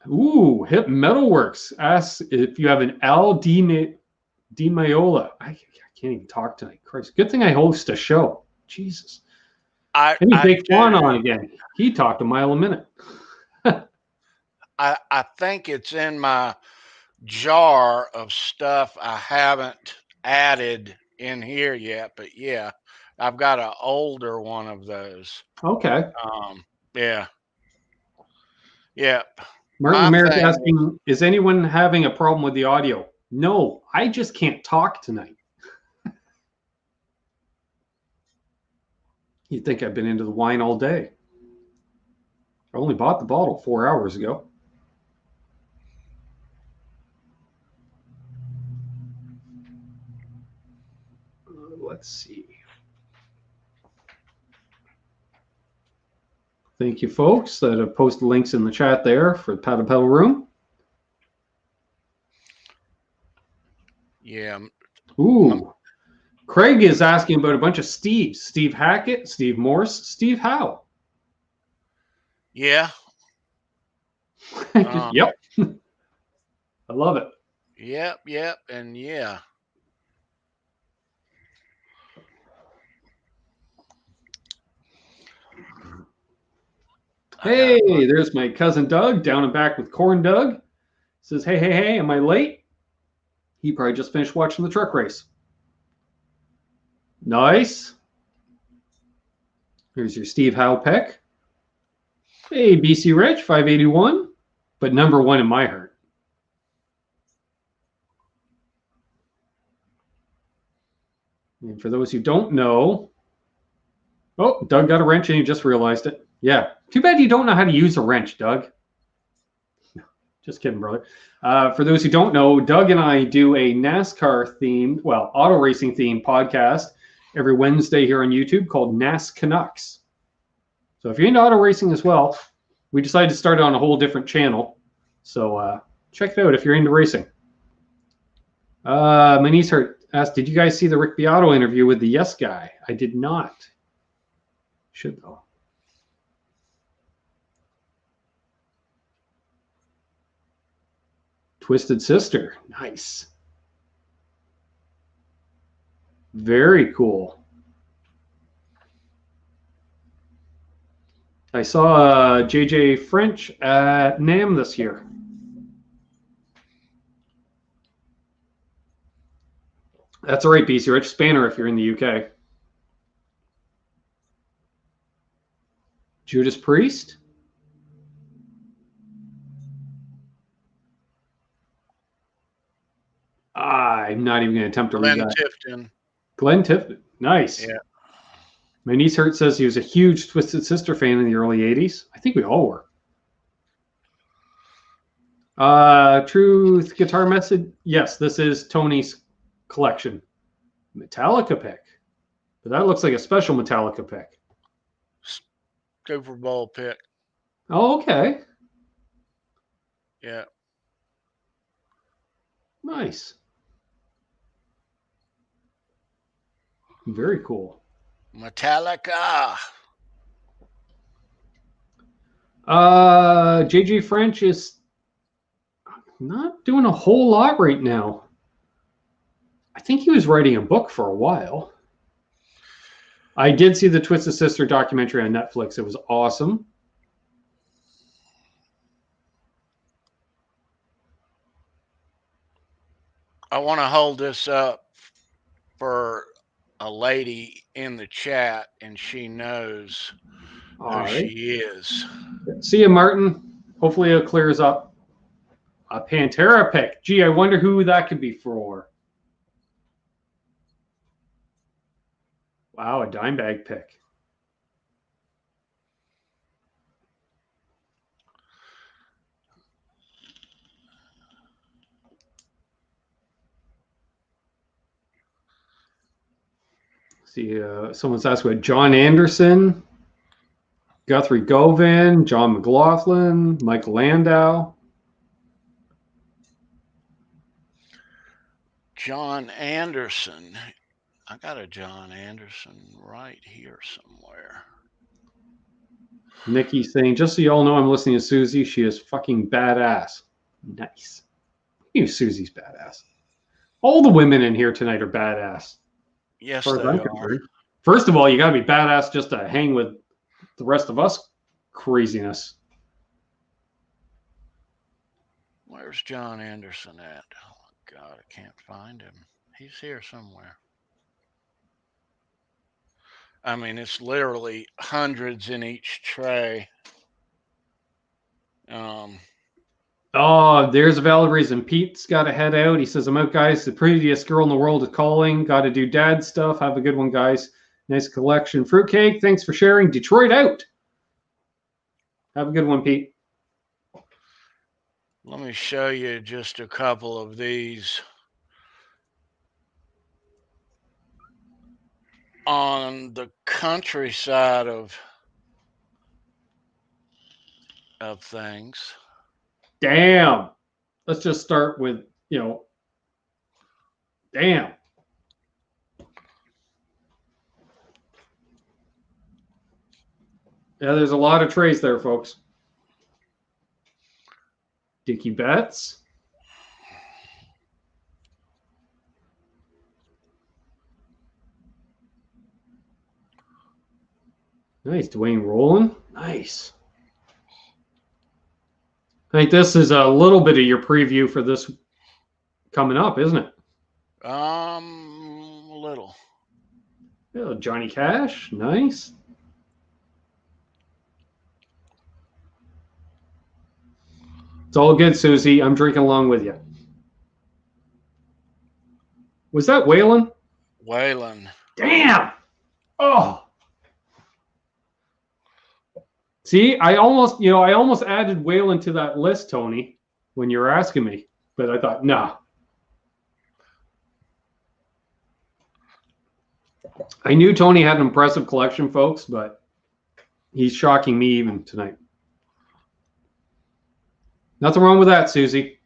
Speaker 1: Ooh, Hip Metalworks asks if you have an Al Di Maiola. I can't even talk tonight. Christ. Good thing I host a show. Jesus. And Big Juan on again. He talked a mile a minute.
Speaker 2: I think it's in my jar of stuff I haven't added in here yet, but yeah, I've got an older one of those.
Speaker 1: Okay.
Speaker 2: Yeah. Yep.
Speaker 1: Martin Merrick asking, is anyone having a problem with the audio? No, I just can't talk tonight. You'd think I've been into the wine all day. I only bought the bottle 4 hours ago. Let's see. Thank you, folks, that have posted links in the chat there for the Paddle Pedal Room.
Speaker 2: Yeah.
Speaker 1: Ooh. Craig is asking about a bunch of Steves. Steve Hackett, Steve Morse, Steve Howe.
Speaker 2: Yeah.
Speaker 1: Yep. I love it.
Speaker 2: Yep, and yeah.
Speaker 1: Hey, there's my cousin Doug, down and back with Corn Doug. Says, hey, am I late? He probably just finished watching the truck race. Nice. Here's your Steve Howe pick. Hey, BC Rich, 581, but number one in my heart. And for those who don't know, oh, Doug got a wrench and he just realized it. Yeah, too bad you don't know how to use a wrench, Doug. No, just kidding, brother. For those who don't know, Doug and I do a NASCAR themed, well, auto racing themed podcast every Wednesday here on YouTube called NAS Canucks. So if you're into auto racing as well, we decided to start it on a whole different channel. So check it out if you're into racing. My niece asked, did you guys see the Rick Beato interview with the Yes Guy? I did not. Should though. Twisted Sister. Nice. Very cool. I saw JJ French at NAMM this year. That's all right, BC Rich. Spanner if you're in the UK. Judas Priest. I'm not even going to attempt to read that.
Speaker 2: Tifton.
Speaker 1: Glenn Tifton. Nice.
Speaker 2: Yeah.
Speaker 1: My niece Hurt says he was a huge Twisted Sister fan in the early 80s. I think we all were. Truth Guitar Message. Yes, this is Tony's collection. Metallica pick. But that looks like a special Metallica pick.
Speaker 2: Super Bowl pick.
Speaker 1: Oh, okay.
Speaker 2: Yeah.
Speaker 1: Nice. Very cool.
Speaker 2: Metallica.
Speaker 1: JJ French is not doing a whole lot right now. I think he was writing a book for a while. I did see the Twisted Sister documentary on Netflix. It was awesome.
Speaker 2: I want to hold this up for a lady in the chat, and she knows
Speaker 1: All
Speaker 2: who
Speaker 1: right.
Speaker 2: she is.
Speaker 1: See you, Martin. Hopefully it clears up. A Pantera pick. Gee, I wonder who that could be for. Wow, a dime bag pick. See, someone's asking about John Anderson, Guthrie Govan, John McLaughlin, Mike Landau.
Speaker 2: John Anderson. I got a John Anderson right here somewhere.
Speaker 1: Nikki saying, just so you all know, I'm listening to Susie. She is fucking badass. Nice. You, Susie's badass. All the women in here tonight are badass.
Speaker 2: Yes, they are.
Speaker 1: First of all, you got to be badass just to hang with the rest of us craziness.
Speaker 2: Where's John Anderson at? Oh, God, I can't find him. He's here somewhere. I mean, it's literally hundreds in each tray.
Speaker 1: Oh, there's a valid reason. Pete's got to head out. He says, I'm out, guys. The prettiest girl in the world is calling. Got to do dad stuff. Have a good one, guys. Nice collection. Fruitcake, thanks for sharing. Detroit out. Have a good one, Pete.
Speaker 2: Let me show you just a couple of these. On the countryside of things.
Speaker 1: Damn. Let's just start with, damn. Yeah, there's a lot of trays there, folks. Dickie Betts. Nice. Dwayne Rowland. Nice. I think this is a little bit of your preview for this coming up, isn't it?
Speaker 2: A little.
Speaker 1: Yeah, Johnny Cash. Nice. It's all good, Susie. I'm drinking along with you. Was that Waylon?
Speaker 2: Waylon.
Speaker 1: Damn. Oh. See, I almost added Waylon to that list, Tony, when you were asking me, but I thought, nah. I knew Tony had an impressive collection, folks, but he's shocking me even tonight. Nothing wrong with that, Susie.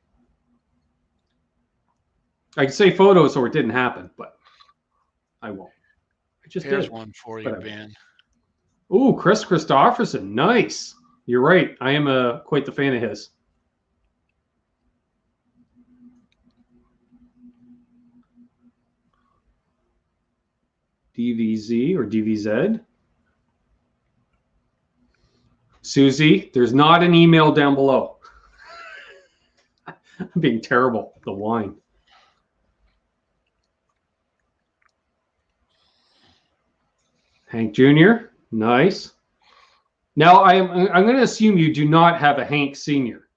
Speaker 1: I could say photos or it didn't happen, but I won't. I just
Speaker 2: Here's
Speaker 1: did.
Speaker 2: one for you, Ben.
Speaker 1: Ooh, Chris Christopherson. Nice. You're right. I am quite the fan of his. DVZ or DVZ. Susie, there's not an email down below. I'm being terrible. The wine. Hank Jr. Nice. Now I'm going to assume you do not have a Hank Sr.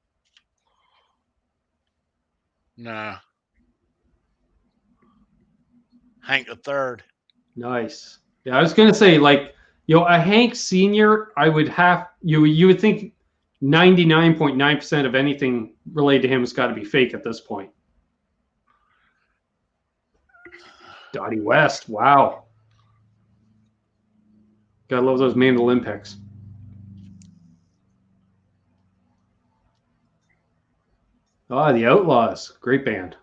Speaker 2: No. Hank the Third.
Speaker 1: Nice. Yeah, I was going to say, like, a Hank Sr. I would have you would think 99.9% of anything related to him has got to be fake at this point. Dottie West. Wow. Gotta love those mandolin picks. Ah, the Outlaws. Great band.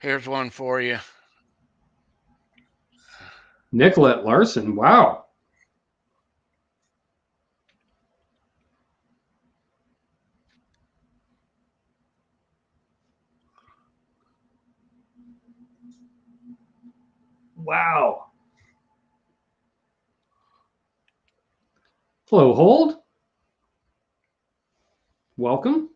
Speaker 2: Here's one for you.
Speaker 1: Nicolette Larson. Wow. Wow. Hello, hold. Welcome.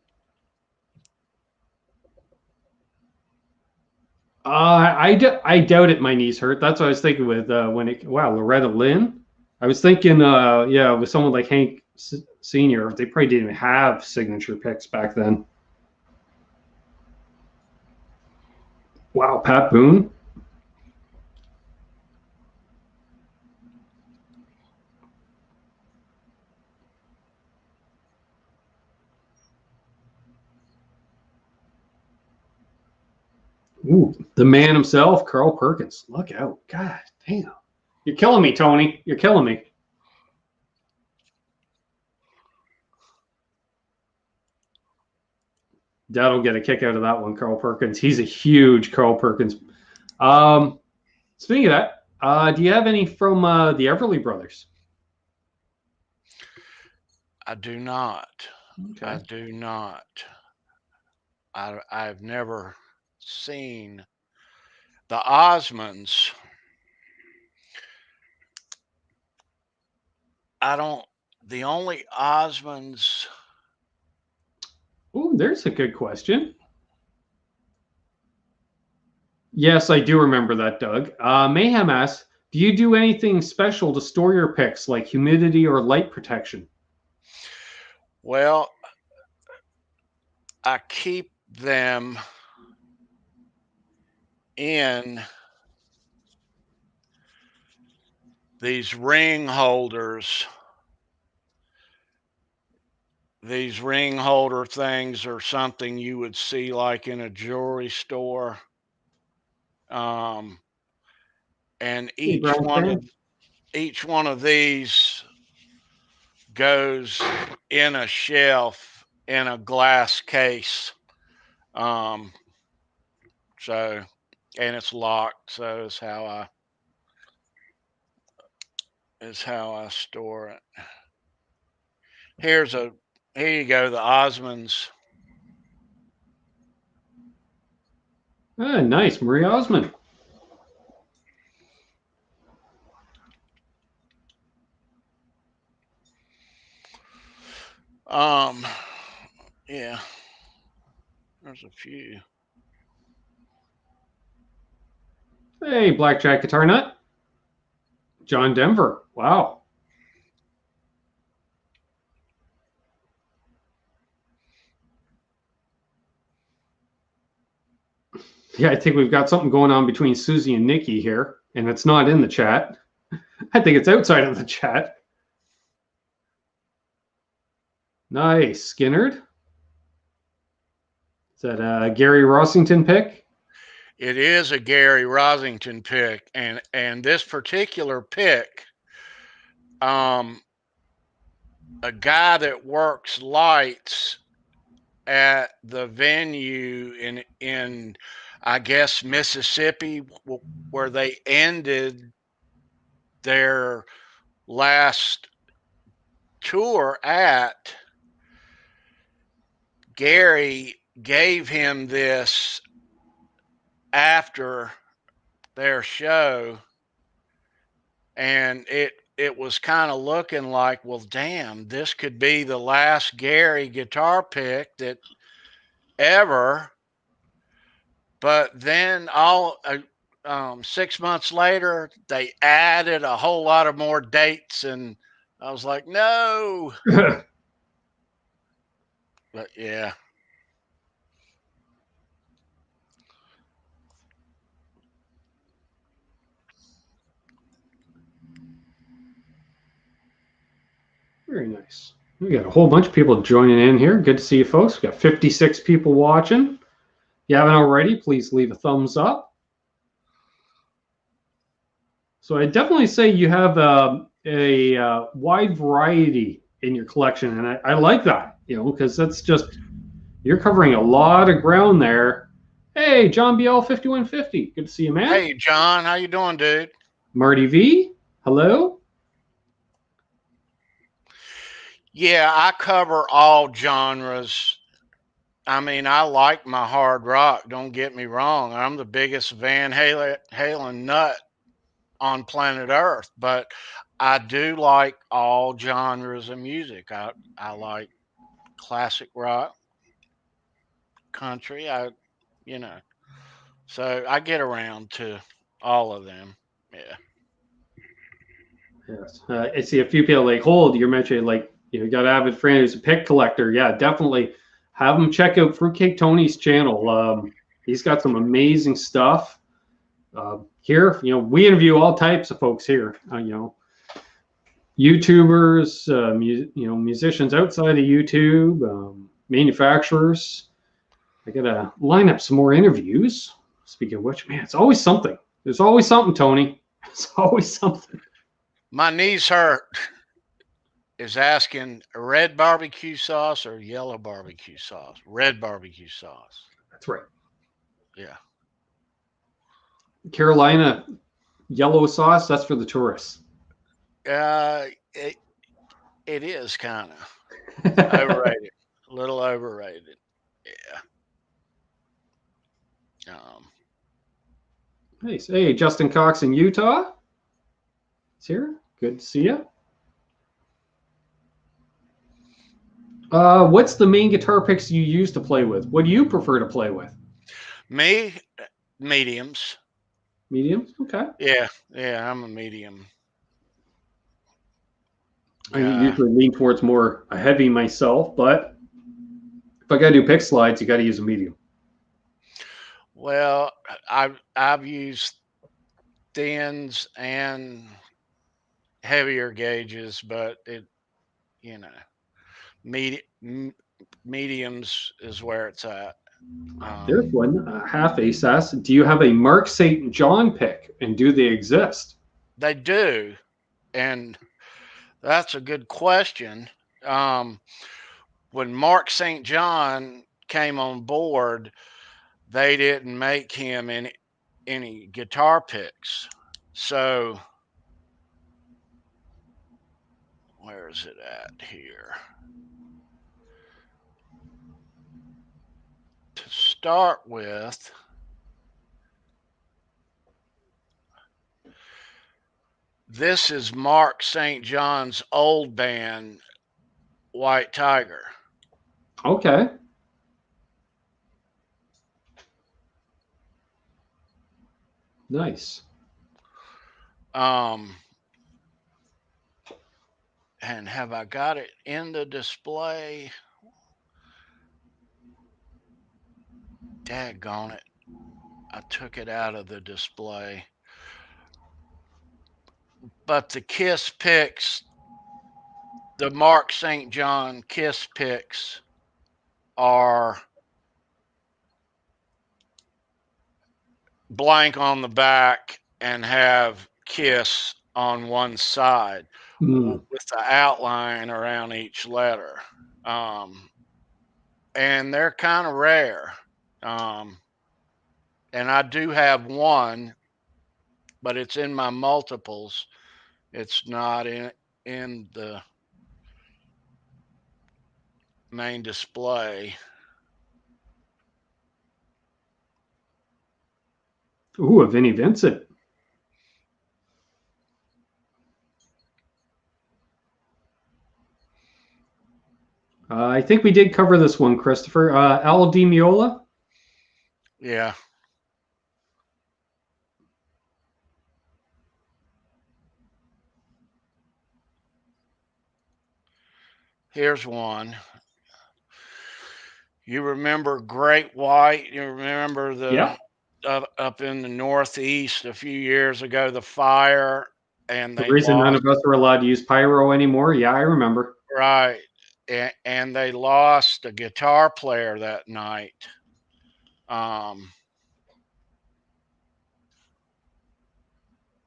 Speaker 1: I doubt it. My knees hurt. That's what I was thinking with when it. Wow, Loretta Lynn. I was thinking, yeah, with someone like Hank Senior, they probably didn't even have signature picks back then. Wow, Pat Boone. Ooh, the man himself, Carl Perkins. Look out. God damn. You're killing me, Tony. You're killing me. Dad'll get a kick out of that one, Carl Perkins. He's a huge Carl Perkins. Speaking of that, do you have any from the Everly Brothers?
Speaker 2: I do not.
Speaker 1: Okay.
Speaker 2: I do not. I've never seen the Osmonds. The only Osmonds.
Speaker 1: Oh, there's a good question. Yes, I do remember that, Doug. Mayhem asks, do you do anything special to store your picks, like humidity or light protection?
Speaker 2: Well, I keep them in these ring holders. These ring holder things are something you would see like in a jewelry store. And
Speaker 1: Hey,
Speaker 2: each
Speaker 1: Brian,
Speaker 2: one of these goes in a shelf in a glass case. So, and it's locked. So is how I store it. Here you go, the Osmonds.
Speaker 1: Nice, Marie Osmond.
Speaker 2: Yeah, there's a few.
Speaker 1: Hey, Blackjack Guitar Nut. John Denver. Wow. Yeah, I think we've got something going on between Susie and Nikki here, and it's not in the chat. I think it's outside of the chat. Nice. Skinnerd. Is that a Gary Rossington pick?
Speaker 2: It is a Gary Rosington pick, and this particular pick, a guy that works lights at the venue in I guess Mississippi, where they ended their last tour at. Gary gave him this after their show, and it was kind of looking like, well, damn, this could be the last Gary guitar pick that ever. But then 6 months later, they added a whole lot of more dates, and I was like, no. But yeah.
Speaker 1: Very nice. We got a whole bunch of people joining in here. Good to see you folks. We got 56 people watching. If you haven't already, please leave a thumbs up. So I definitely say you have a wide variety in your collection, and I like that, because that's just, you're covering a lot of ground there. Hey, John BL 5150. Good to see you, man.
Speaker 2: Hey, John, how you doing, dude?
Speaker 1: Marty V. Hello.
Speaker 2: Yeah, I cover all genres I mean, I like my hard rock. Don't get me wrong. I'm the biggest Van Halen nut on planet Earth, but I do like all genres of music. I like classic rock, country. You know, so I get around to all of them. Yeah.
Speaker 1: Yes. I see a few people like, hold, you're mentioning like, you got an avid friend who's a pick collector. Yeah, definitely have them check out Fruitcake Tony's channel. He's got some amazing stuff. Here, we interview all types of folks here, YouTubers, musicians outside of YouTube, manufacturers. I got to line up some more interviews. Speaking of which, man, it's always something. There's always something, Tony. It's always something.
Speaker 2: My knees hurt. Is asking red barbecue sauce or yellow barbecue sauce? Red barbecue sauce.
Speaker 1: That's right.
Speaker 2: Yeah.
Speaker 1: Carolina yellow sauce, that's for the tourists.
Speaker 2: It is kind of overrated. A little overrated. Yeah.
Speaker 1: Nice. Hey, Justin Cox in Utah. It's here. Good to see you. What's the main guitar picks you use to play with? What do you prefer to play with?
Speaker 2: Me, mediums.
Speaker 1: Mediums? Okay.
Speaker 2: Yeah, I'm a medium.
Speaker 1: I usually lean towards more a heavy myself, but if I gotta do pick slides, you gotta use a medium.
Speaker 2: Well, I've used thins and heavier gauges, but mediums is where it's at.
Speaker 1: There's one, half ASAS. Do you have a Mark St. John pick, and do they exist?
Speaker 2: They do, and that's a good question. When Mark St. John came on board, they didn't make him any guitar picks. So where is it at here? To start with, this is Mark St. John's old band, White Tiger.
Speaker 1: Okay. Nice.
Speaker 2: And have I got it in the display? Daggone it. I took it out of the display. But the Kiss picks, the Mark St. John Kiss picks are blank on the back and have Kiss on one side with the outline around each letter. And they're kind of rare. And I do have one, but it's in my multiples. It's not in the main display.
Speaker 1: Ooh, a Vinnie Vincent. I think we did cover this one, Christopher. Al Di Meola.
Speaker 2: Yeah. Here's one. You remember Great White? You remember the up in the Northeast a few years ago, the fire, and
Speaker 1: The
Speaker 2: they
Speaker 1: reason none
Speaker 2: lost.
Speaker 1: of us are allowed to use pyro anymore. Yeah, I remember.
Speaker 2: Right. And they lost a guitar player that night.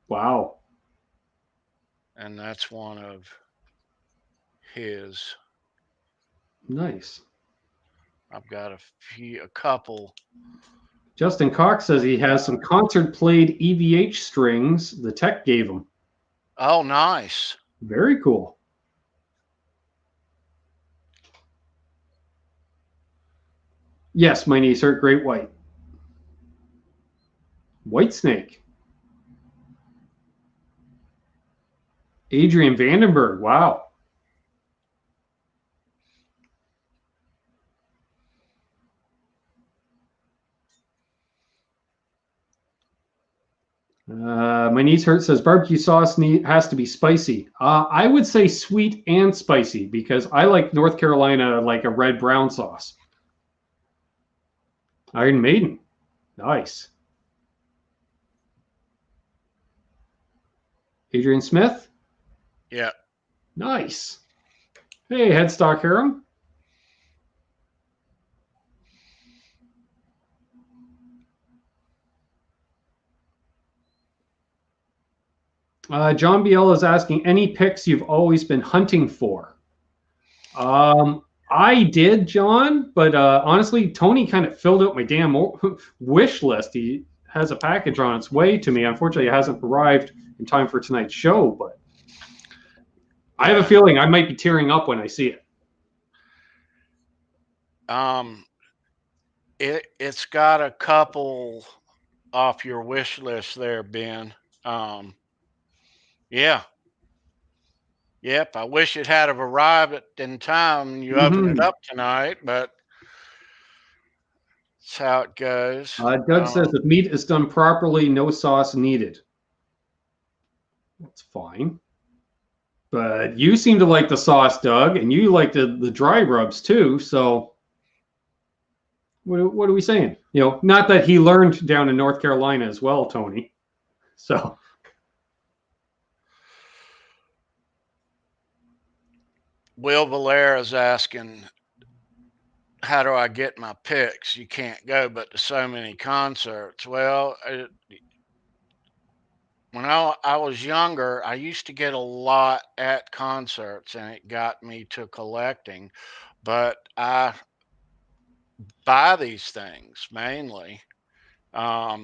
Speaker 1: Wow.
Speaker 2: And that's one of his.
Speaker 1: Nice.
Speaker 2: I've got a couple.
Speaker 1: Justin Cox says he has some concert played EVH strings the tech gave him.
Speaker 2: Oh, nice.
Speaker 1: Very cool. Yes, my knees hurt. Great White. White Snake. Adrian Vandenberg. Wow. My knees hurt says barbecue sauce has to be spicy. I would say sweet and spicy because I like North Carolina like a red brown sauce. Iron Maiden. Nice. Adrian Smith.
Speaker 2: Yeah.
Speaker 1: Nice. Hey, Headstock Harem. John BL is asking, any picks you've always been hunting for? I did, John, but honestly, Tony kind of filled out my damn wish list. He has a package on its way to me. Unfortunately, it hasn't arrived in time for tonight's show, but I have a feeling I might be tearing up when I see it.
Speaker 2: It's got a couple off your wish list there, Ben. Yeah. Yep. I wish it had have arrived in time and you opened it up tonight, but that's how it goes.
Speaker 1: Doug says if meat is done properly, no sauce needed. That's fine. But you seem to like the sauce, Doug, and you like the dry rubs too. So what are we saying? You know, not that he learned down in North Carolina as well, Tony. So
Speaker 2: Will Valera is asking, how do I get my picks? You can't go but to so many concerts. Well, when I was younger, I used to get a lot at concerts, and it got me to collecting. But I buy these things mainly. I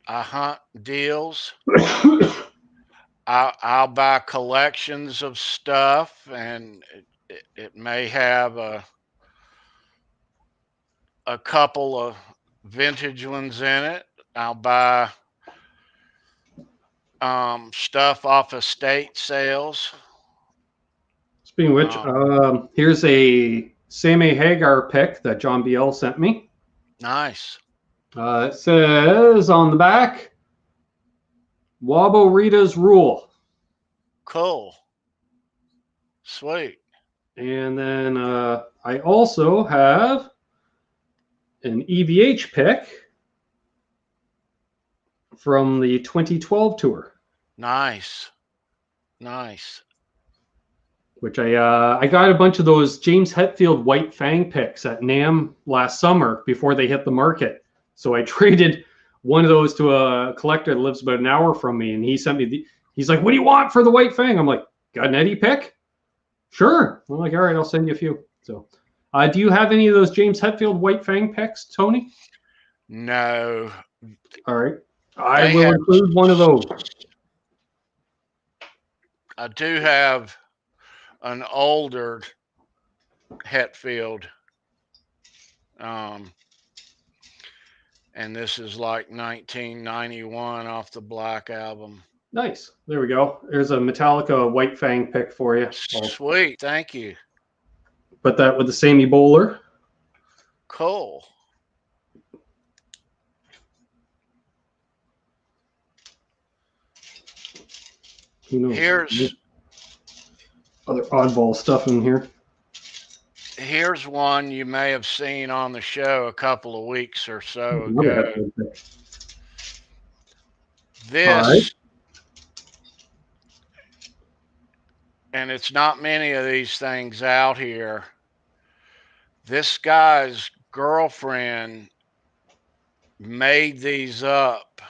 Speaker 2: hunt deals. I'll buy collections of stuff, and it may have a couple of vintage ones in it. I'll buy stuff off estate sales.
Speaker 1: Speaking of which, here's a Sammy Hagar pick that John BL sent me.
Speaker 2: Nice.
Speaker 1: It says on the back, Wabo Rita's Rule.
Speaker 2: Cool. Sweet.
Speaker 1: And then I also have an EVH pick from the 2012 tour.
Speaker 2: Nice. Nice.
Speaker 1: Which I got a bunch of those James Hetfield White Fang picks at NAMM last summer before they hit the market. So I traded one of those to a collector that lives about an hour from me, and he sent me he's like, "What do you want for the White Fang?" I'm like, "Got an Eddie pick?" Sure. I'm like, "All right, I'll send you a few." So, do you have any of those James Hetfield White Fang picks, Tony?
Speaker 2: No.
Speaker 1: All right. I will include one of those.
Speaker 2: I do have an older Hetfield. And this is like 1991 off the Black Album.
Speaker 1: Nice. There we go. There's a Metallica White Fang pick for you.
Speaker 2: Sweet. Thank you.
Speaker 1: Put that with the Sammy Bowler.
Speaker 2: Cool.
Speaker 1: Who knows?
Speaker 2: Here's
Speaker 1: other oddball stuff in here.
Speaker 2: Here's one you may have seen on the show a couple of weeks or so ago. This, and it's not many of these things out here. This guy's girlfriend made these up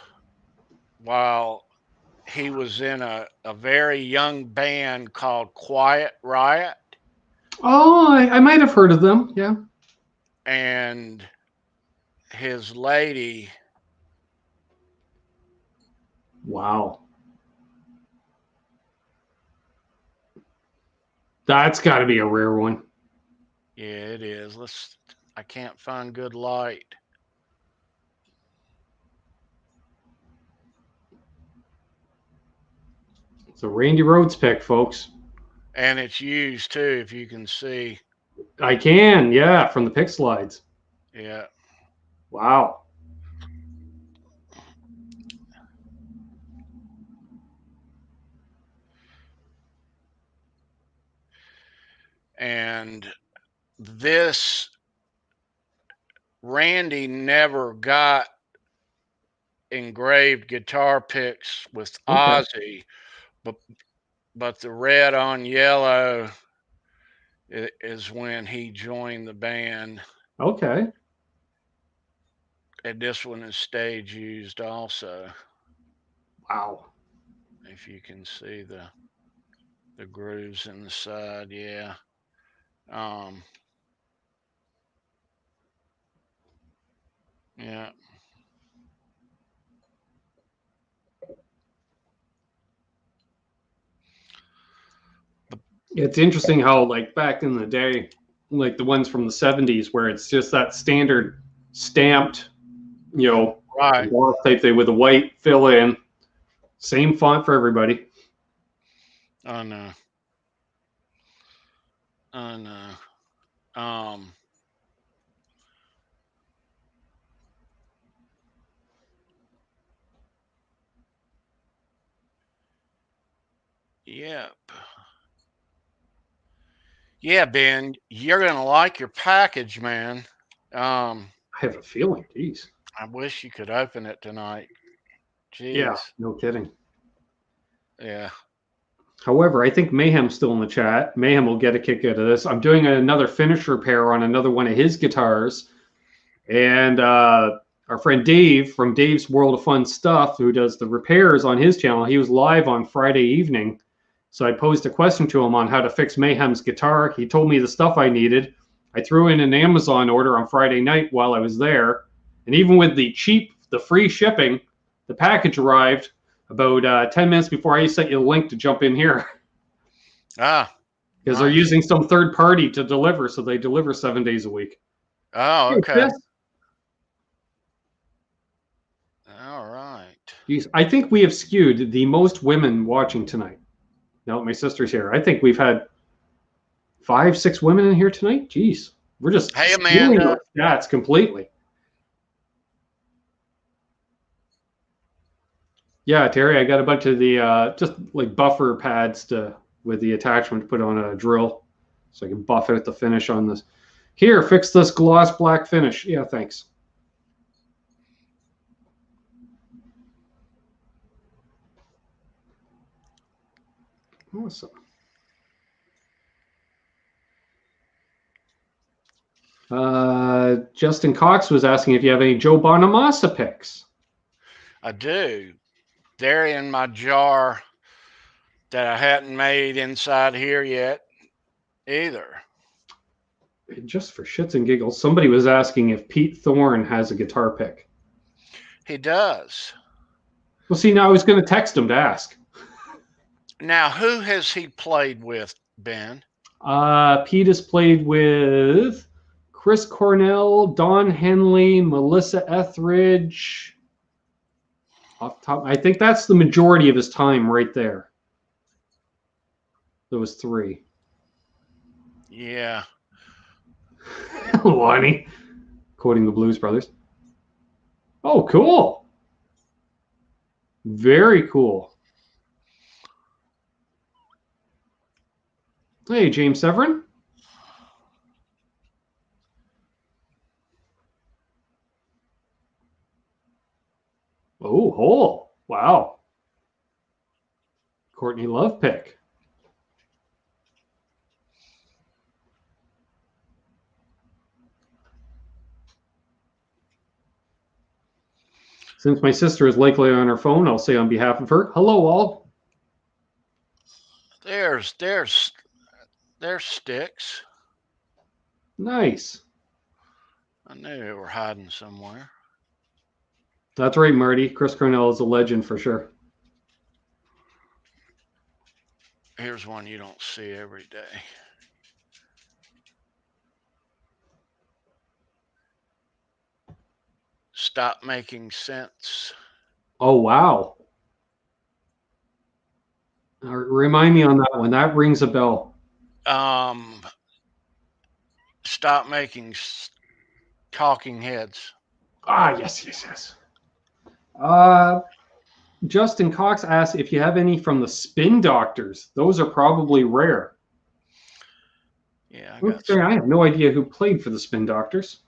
Speaker 2: while he was in a very young band called Quiet Riot.
Speaker 1: Oh, I might have heard of them. Yeah.
Speaker 2: And his lady.
Speaker 1: Wow. That's got to be a rare one.
Speaker 2: Yeah, it is. I can't find good light.
Speaker 1: It's a Randy Rhoads pick, folks.
Speaker 2: And it's used too, if you can see.
Speaker 1: I can, yeah, from the pick slides.
Speaker 2: Yeah.
Speaker 1: Wow.
Speaker 2: And this, Randy never got engraved guitar picks with
Speaker 1: Okay.
Speaker 2: Ozzy, but the red on yellow is when he joined the band.
Speaker 1: Okay.
Speaker 2: And this one is stage used also.
Speaker 1: Wow.
Speaker 2: If you can see the grooves in the side, yeah. Yeah.
Speaker 1: It's interesting how, like, back in the day, like the ones from the 70s, where it's just that standard stamped,
Speaker 2: Right.
Speaker 1: embossed type thing with a white fill in, same font for everybody.
Speaker 2: I know. I know. Yep. Yeah, Ben, you're gonna like your package, man.
Speaker 1: I have a feeling. Jeez.
Speaker 2: I wish you could open it tonight.
Speaker 1: Yeah,
Speaker 2: Jeez.
Speaker 1: no kidding.
Speaker 2: Yeah.
Speaker 1: However, I think Mayhem's still in the chat. Mayhem will get a kick out of this. I'm doing another finish repair on another one of his guitars. And our friend Dave from Dave's World of Fun Stuff, who does the repairs on his channel, he was live on Friday evening. So I posed a question to him on how to fix Mayhem's guitar. He told me the stuff I needed. I threw in an Amazon order on Friday night while I was there. And even with the free shipping, the package arrived about 10 minutes before I sent you the link to jump in here.
Speaker 2: Ah.
Speaker 1: Because they're using some third party to deliver, so they deliver 7 days a week.
Speaker 2: Oh, okay. All right.
Speaker 1: Jeez, I think we have skewed the most women watching tonight. Now that my sister's here, I think we've had 5, 6 women in here tonight. Jeez, we're just
Speaker 2: Hey,
Speaker 1: skewing
Speaker 2: Amanda.
Speaker 1: our stats completely. Yeah, Terry, I got a bunch of the just like buffer pads with the attachment to put on a drill, so I can buff it at the finish on this. Here, fix this gloss black finish. Yeah, thanks. Awesome. Justin Cox was asking if you have any Joe Bonamassa picks.
Speaker 2: I do. They're in my jar that I hadn't made inside here yet either.
Speaker 1: Just for shits and giggles, somebody was asking if Pete Thorne has a guitar pick.
Speaker 2: He does.
Speaker 1: Well, see, now I was going to text him to ask.
Speaker 2: Now, who has he played with, Ben?
Speaker 1: Pete has played with Chris Cornell, Don Henley, Melissa Etheridge. Off top, I think that's the majority of his time right there. Those 3.
Speaker 2: Yeah.
Speaker 1: Lonnie, quoting the Blues Brothers. Oh, cool. Very cool. Hey, James Severin. Oh, hole. Wow. Courtney Love pick. Since my sister is likely on her phone, I'll say on behalf of her, hello all.
Speaker 2: There's sticks.
Speaker 1: Nice.
Speaker 2: I knew they were hiding somewhere.
Speaker 1: That's right, Marty. Chris Cornell is a legend for sure.
Speaker 2: Here's one you don't see every day. Stop Making Sense.
Speaker 1: Oh, wow. Remind me on that one. That rings a bell.
Speaker 2: Stop Making Talking Heads.
Speaker 1: Ah, yes. Justin Cox asks if you have any from the Spin Doctors. Those are probably rare.
Speaker 2: Yeah,
Speaker 1: I have no idea who played for the Spin Doctors.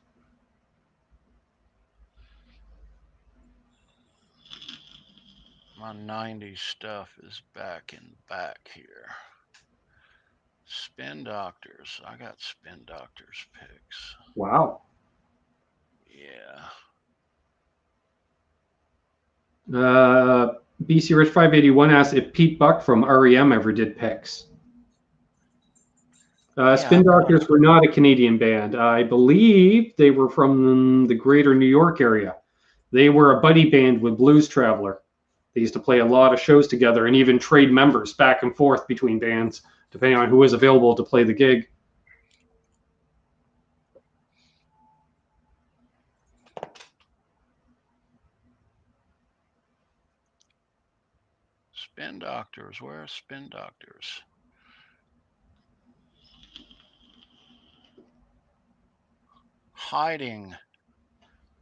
Speaker 2: My 90s stuff is back here. Spin Doctors. I got Spin Doctors picks.
Speaker 1: Wow.
Speaker 2: Yeah.
Speaker 1: BC Rich 581 asks if Pete Buck from REM ever did picks. Spin Doctors were not a Canadian band. I believe they were from the greater New York area. They were a buddy band with Blues Traveler. They used to play a lot of shows together and even trade members back and forth between bands, depending on who was available to play the gig.
Speaker 2: Spin Doctors. Where are Spin Doctors? Hiding.
Speaker 1: I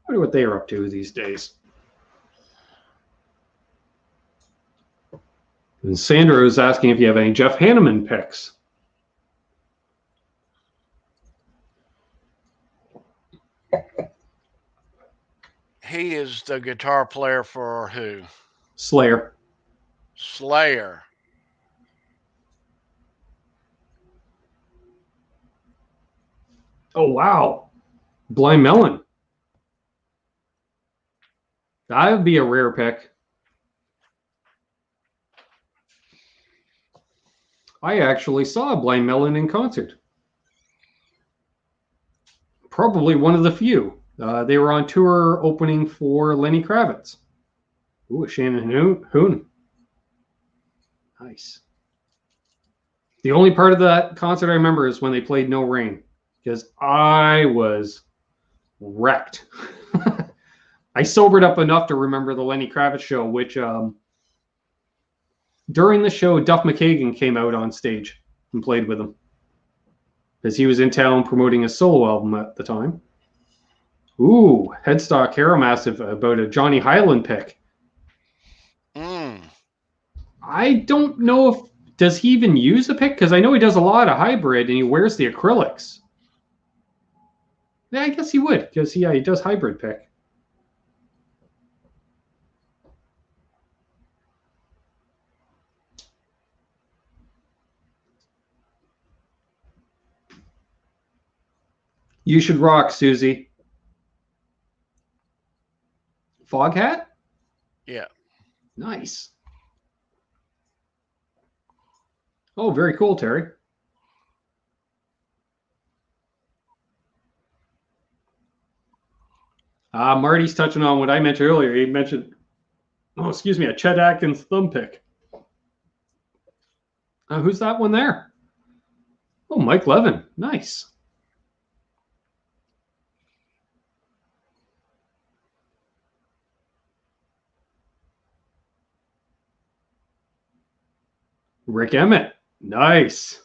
Speaker 1: wonder what they are up to these days. And Sandra is asking if you have any Jeff Hanneman picks.
Speaker 2: He is the guitar player for who?
Speaker 1: Slayer. Oh, wow. Blind Melon. That would be a rare pick. I actually saw Blind Melon in concert. Probably one of the few. They were on tour opening for Lenny Kravitz. Ooh, Shannon Hoon. Nice. The only part of that concert I remember is when they played No Rain, because I was wrecked. I sobered up enough to remember the Lenny Kravitz show, which during the show, Duff McKagan came out on stage and played with him because he was in town promoting his solo album at the time. Ooh, Headstock Hero Massive about a Johnny Highland pick. I don't know if does he even use a pick, because I know he does a lot of hybrid and he wears the acrylics. Yeah, I guess he would, because he does hybrid pick. You should rock, Susie. Fog hat?
Speaker 2: Yeah.
Speaker 1: Nice. Oh, very cool, Terry. Marty's touching on what I mentioned earlier. He mentioned, a Chet Atkins thumb pick. Who's that one there? Oh, Mike Levin. Nice. Rick Emmett. Nice.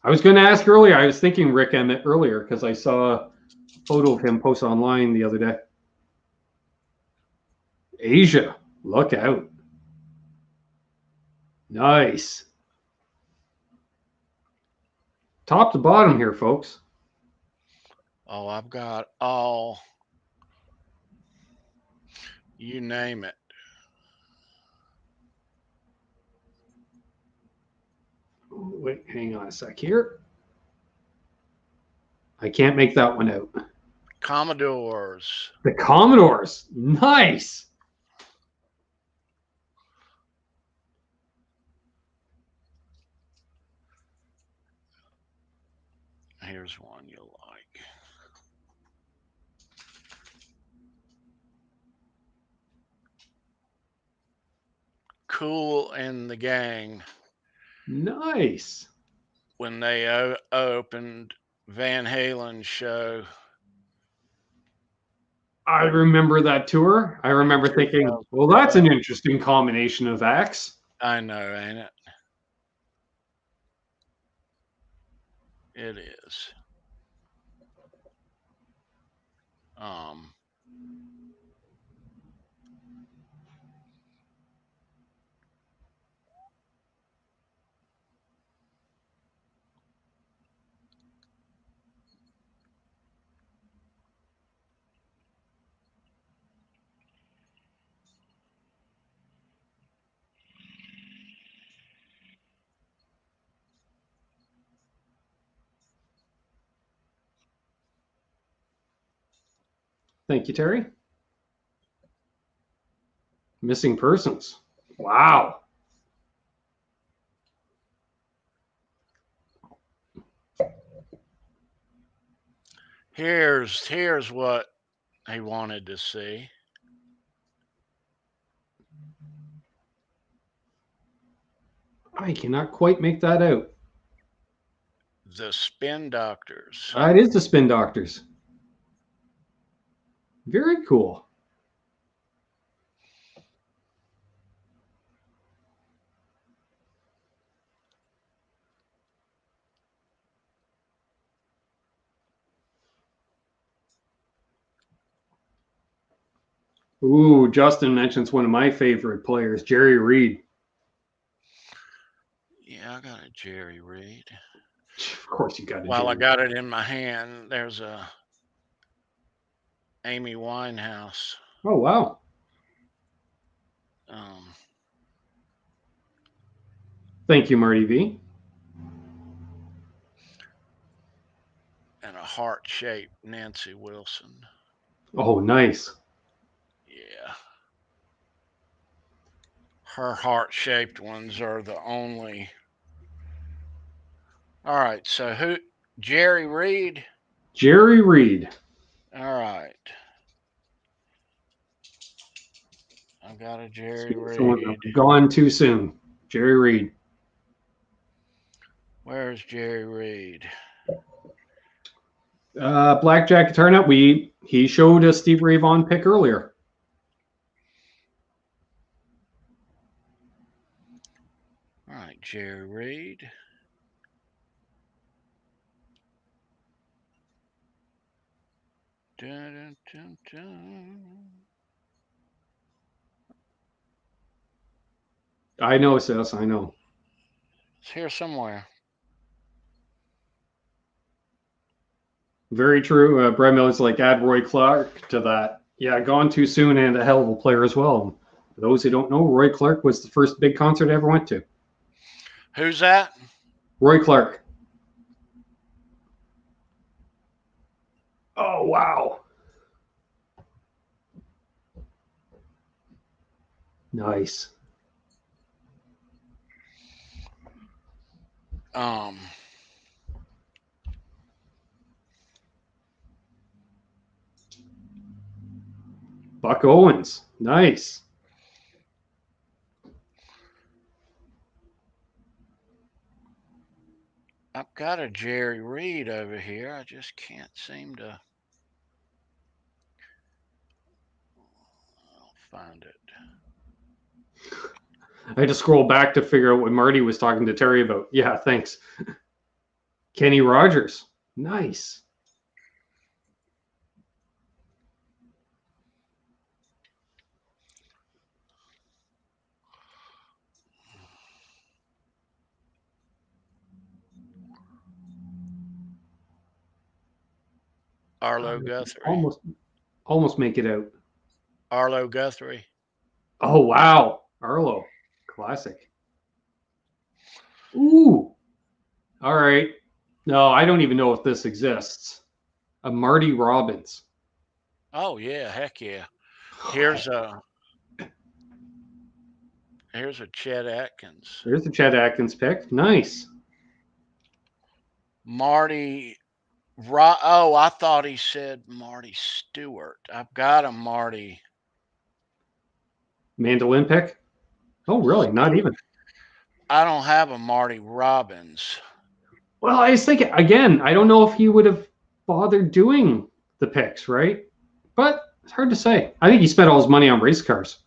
Speaker 1: I was going to ask earlier. I was thinking Rick Emmett earlier because I saw a photo of him post online the other day. Asia. Look out. Nice. Top to bottom here, folks.
Speaker 2: Oh, I've got all. You name it.
Speaker 1: Wait, hang on a sec here. I can't make that one out.
Speaker 2: Commodores.
Speaker 1: The Commodores. Nice.
Speaker 2: Here's one you'll like. Kool and the Gang.
Speaker 1: Nice.
Speaker 2: When they opened Van Halen's show
Speaker 1: I remember that tour. I remember thinking, well, that's an interesting combination of acts.
Speaker 2: I know, ain't it? It is.
Speaker 1: Thank you, Terry. Missing persons. Wow.
Speaker 2: Here's what he wanted to see.
Speaker 1: I cannot quite make that out.
Speaker 2: The Spin Doctors.
Speaker 1: It is the Spin Doctors. Very cool. Ooh, Justin mentions one of my favorite players, Jerry Reed.
Speaker 2: Yeah, I got a Jerry Reed.
Speaker 1: Of course you got it.
Speaker 2: While I got it in my hand, there's a Amy Winehouse.
Speaker 1: Oh, wow. Thank you, Marty V.
Speaker 2: And a heart-shaped Nancy Wilson.
Speaker 1: Oh, nice.
Speaker 2: Yeah. Her heart-shaped ones are the only. All right, so who? Jerry Reed?
Speaker 1: Jerry Reed.
Speaker 2: All right. I got a Jerry Reed.
Speaker 1: Gone too soon. Jerry Reed.
Speaker 2: Where's Jerry Reed?
Speaker 1: Blackjack Guitar Nut. He showed a Steve Ray Vaughan pick earlier.
Speaker 2: All right, Jerry Reed. Dun, dun, dun.
Speaker 1: I know, sis. I know.
Speaker 2: It's here somewhere.
Speaker 1: Very true. Brett Miller's like, add Roy Clark to that. Yeah, gone too soon and a hell of a player as well. For those who don't know, Roy Clark was the first big concert I ever went to.
Speaker 2: Who's that?
Speaker 1: Roy Clark. Oh, wow. Nice. Buck Owens. Nice.
Speaker 2: I've got a Jerry Reed over here. I just can't seem to find it.
Speaker 1: I had to scroll back to figure out what Marty was talking to Terry about. Yeah, thanks. Kenny Rogers. Nice.
Speaker 2: Arlo Guthrie.
Speaker 1: Almost make it out.
Speaker 2: Arlo Guthrie.
Speaker 1: Oh, wow. Arlo. Classic. Ooh. All right. No, I don't even know if this exists. A Marty Robbins.
Speaker 2: Oh, yeah. Heck yeah. Here's a Chet Atkins.
Speaker 1: There's the Chet Atkins pick. Nice.
Speaker 2: Marty. Oh, I thought he said Marty Stewart. I've got a Marty.
Speaker 1: Mandolin pick? Oh, really? Not even.
Speaker 2: I don't have a Marty Robbins.
Speaker 1: Well, I was thinking, again, I don't know if he would have bothered doing the picks, right? But It's hard to say. I think he spent all his money on race cars.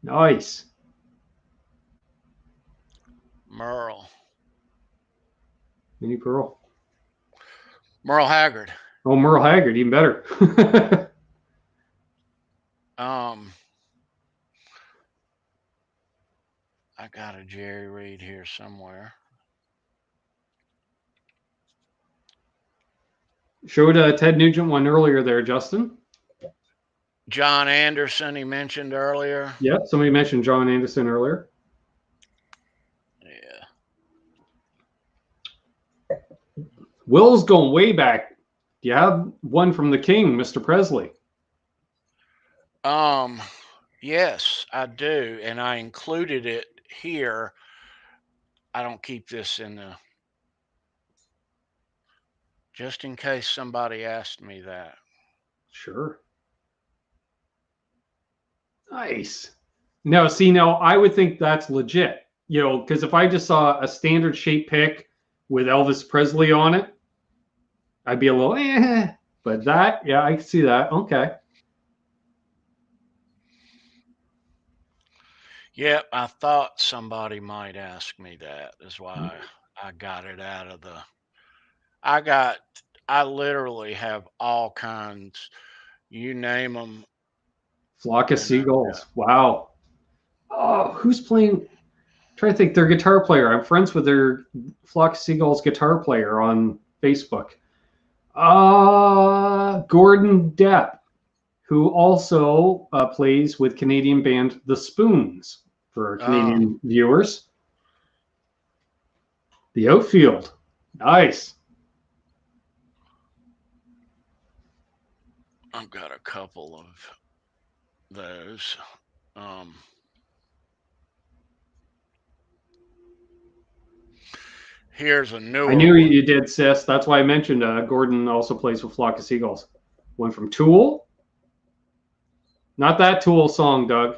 Speaker 1: Nice.
Speaker 2: Merle.
Speaker 1: Mini Pearl.
Speaker 2: Merle Haggard.
Speaker 1: Oh, Merle Haggard, even better.
Speaker 2: I got a Jerry Reed here somewhere.
Speaker 1: Showed Ted Nugent one earlier there, Justin.
Speaker 2: John Anderson, he mentioned earlier.
Speaker 1: Yeah, somebody mentioned John Anderson earlier.
Speaker 2: Yeah.
Speaker 1: Will's going way back. Do you have one from the King, Mr. Presley?
Speaker 2: Yes, I do, and I included it here. I don't keep this in the, just in case somebody asked me that.
Speaker 1: Sure. Nice. No, see, now I would think that's legit, you know, because if I just saw a standard shape pick with Elvis Presley on it, I'd be a little, but that, yeah, I can see that. Okay.
Speaker 2: Yep, I thought somebody might ask me that. Is why I got it out of the. I literally have all kinds. You name them.
Speaker 1: Flock of Seagulls. Wow. Oh, who's playing? Try to think. Their guitar player. I'm friends with their Flock of Seagulls guitar player on Facebook. Gordon Depp, who also plays with Canadian band The Spoons for Canadian viewers. The Outfield. Nice.
Speaker 2: I've got a couple of those. Here's a newer
Speaker 1: I knew
Speaker 2: one.
Speaker 1: you did, sis. That's why I mentioned Gordon also plays with Flock of Seagulls. One from Tool. Not that Tool song, Doug.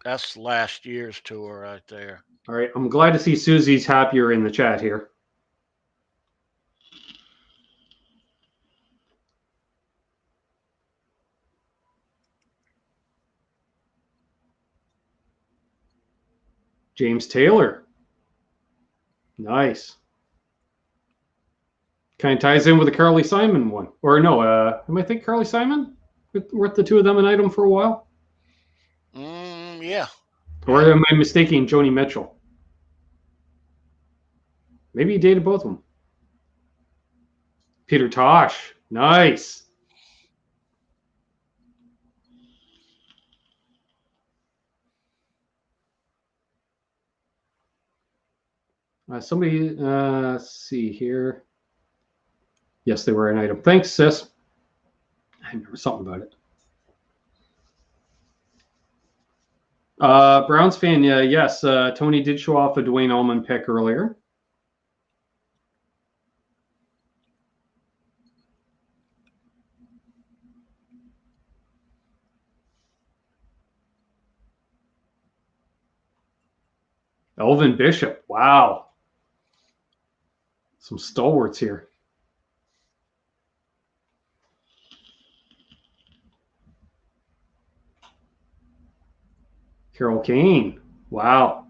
Speaker 2: That's last year's tour right there.
Speaker 1: All right. I'm glad to see Susie's happier in the chat here. James Taylor. Nice. Kind of ties in with the Carly Simon one. Or no, am I think Carly Simon? Weren't the two of them an item for a while?
Speaker 2: Yeah.
Speaker 1: Or am I mistaking Joni Mitchell? Maybe he dated both of them. Peter Tosh. Nice. Somebody, let's see here. Yes, they were an item. Thanks, sis. I remember something about it. Browns fan, yes. Tony did show off a Dwayne Allman pick earlier. Elvin Bishop. Wow. Some stalwarts here. Carol Kane. Wow.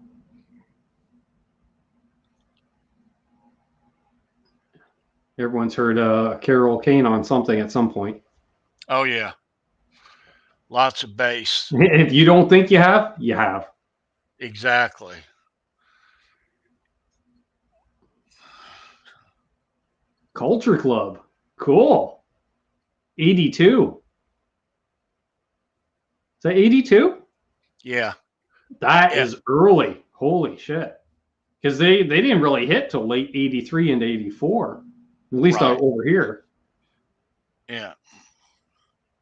Speaker 1: Everyone's heard Carol Kane on something at some point.
Speaker 2: Oh, yeah. Lots of bass.
Speaker 1: If you don't think you have, you have.
Speaker 2: Exactly.
Speaker 1: Culture Club. Cool. 82. Is that 82?
Speaker 2: Yeah.
Speaker 1: That is early. Holy shit. Because they didn't really hit till late 83 into 84. At least not over here.
Speaker 2: Yeah.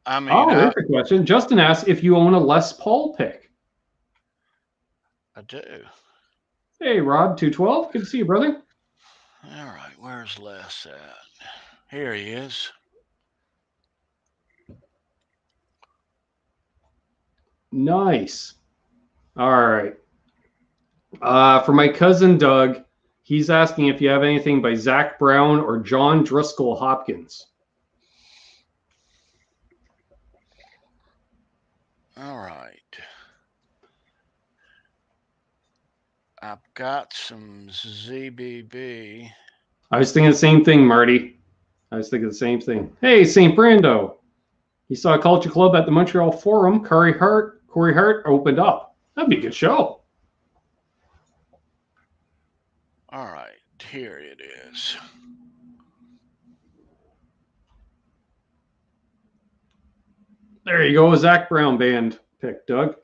Speaker 2: I mean,
Speaker 1: there's a question. Justin asked if you own a Les Paul pick.
Speaker 2: I do.
Speaker 1: Hey, Rob, 212. Good to see you, brother.
Speaker 2: All right. Where's Les at? Here he is.
Speaker 1: Nice. All right. For my cousin Doug, He's asking if you have anything by Zach Brown or John Driscoll Hopkins.
Speaker 2: All right. I've got some ZBB.
Speaker 1: I was thinking the same thing, Marty. I was thinking the same thing. Hey, St. Brando. He saw a Culture Club at the Montreal Forum. Corey Hart opened up. That'd be a good show.
Speaker 2: All right, here it is.
Speaker 1: There you go, a Zach Brown band pick, Doug.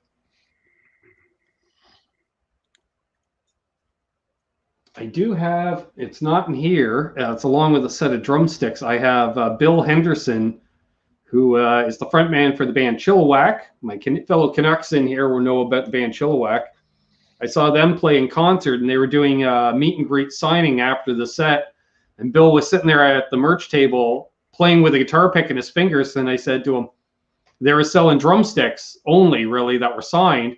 Speaker 1: I do have, it's not in here, it's along with a set of drumsticks. I have Bill Henderson, who is the front man for the band Chilliwack. My fellow Canucks in here will know about the band Chilliwack. I saw them play in concert, and they were doing a meet and greet signing after the set. And Bill was sitting there at the merch table playing with a guitar pick in his fingers. And I said to him, they were selling drumsticks only, really, that were signed.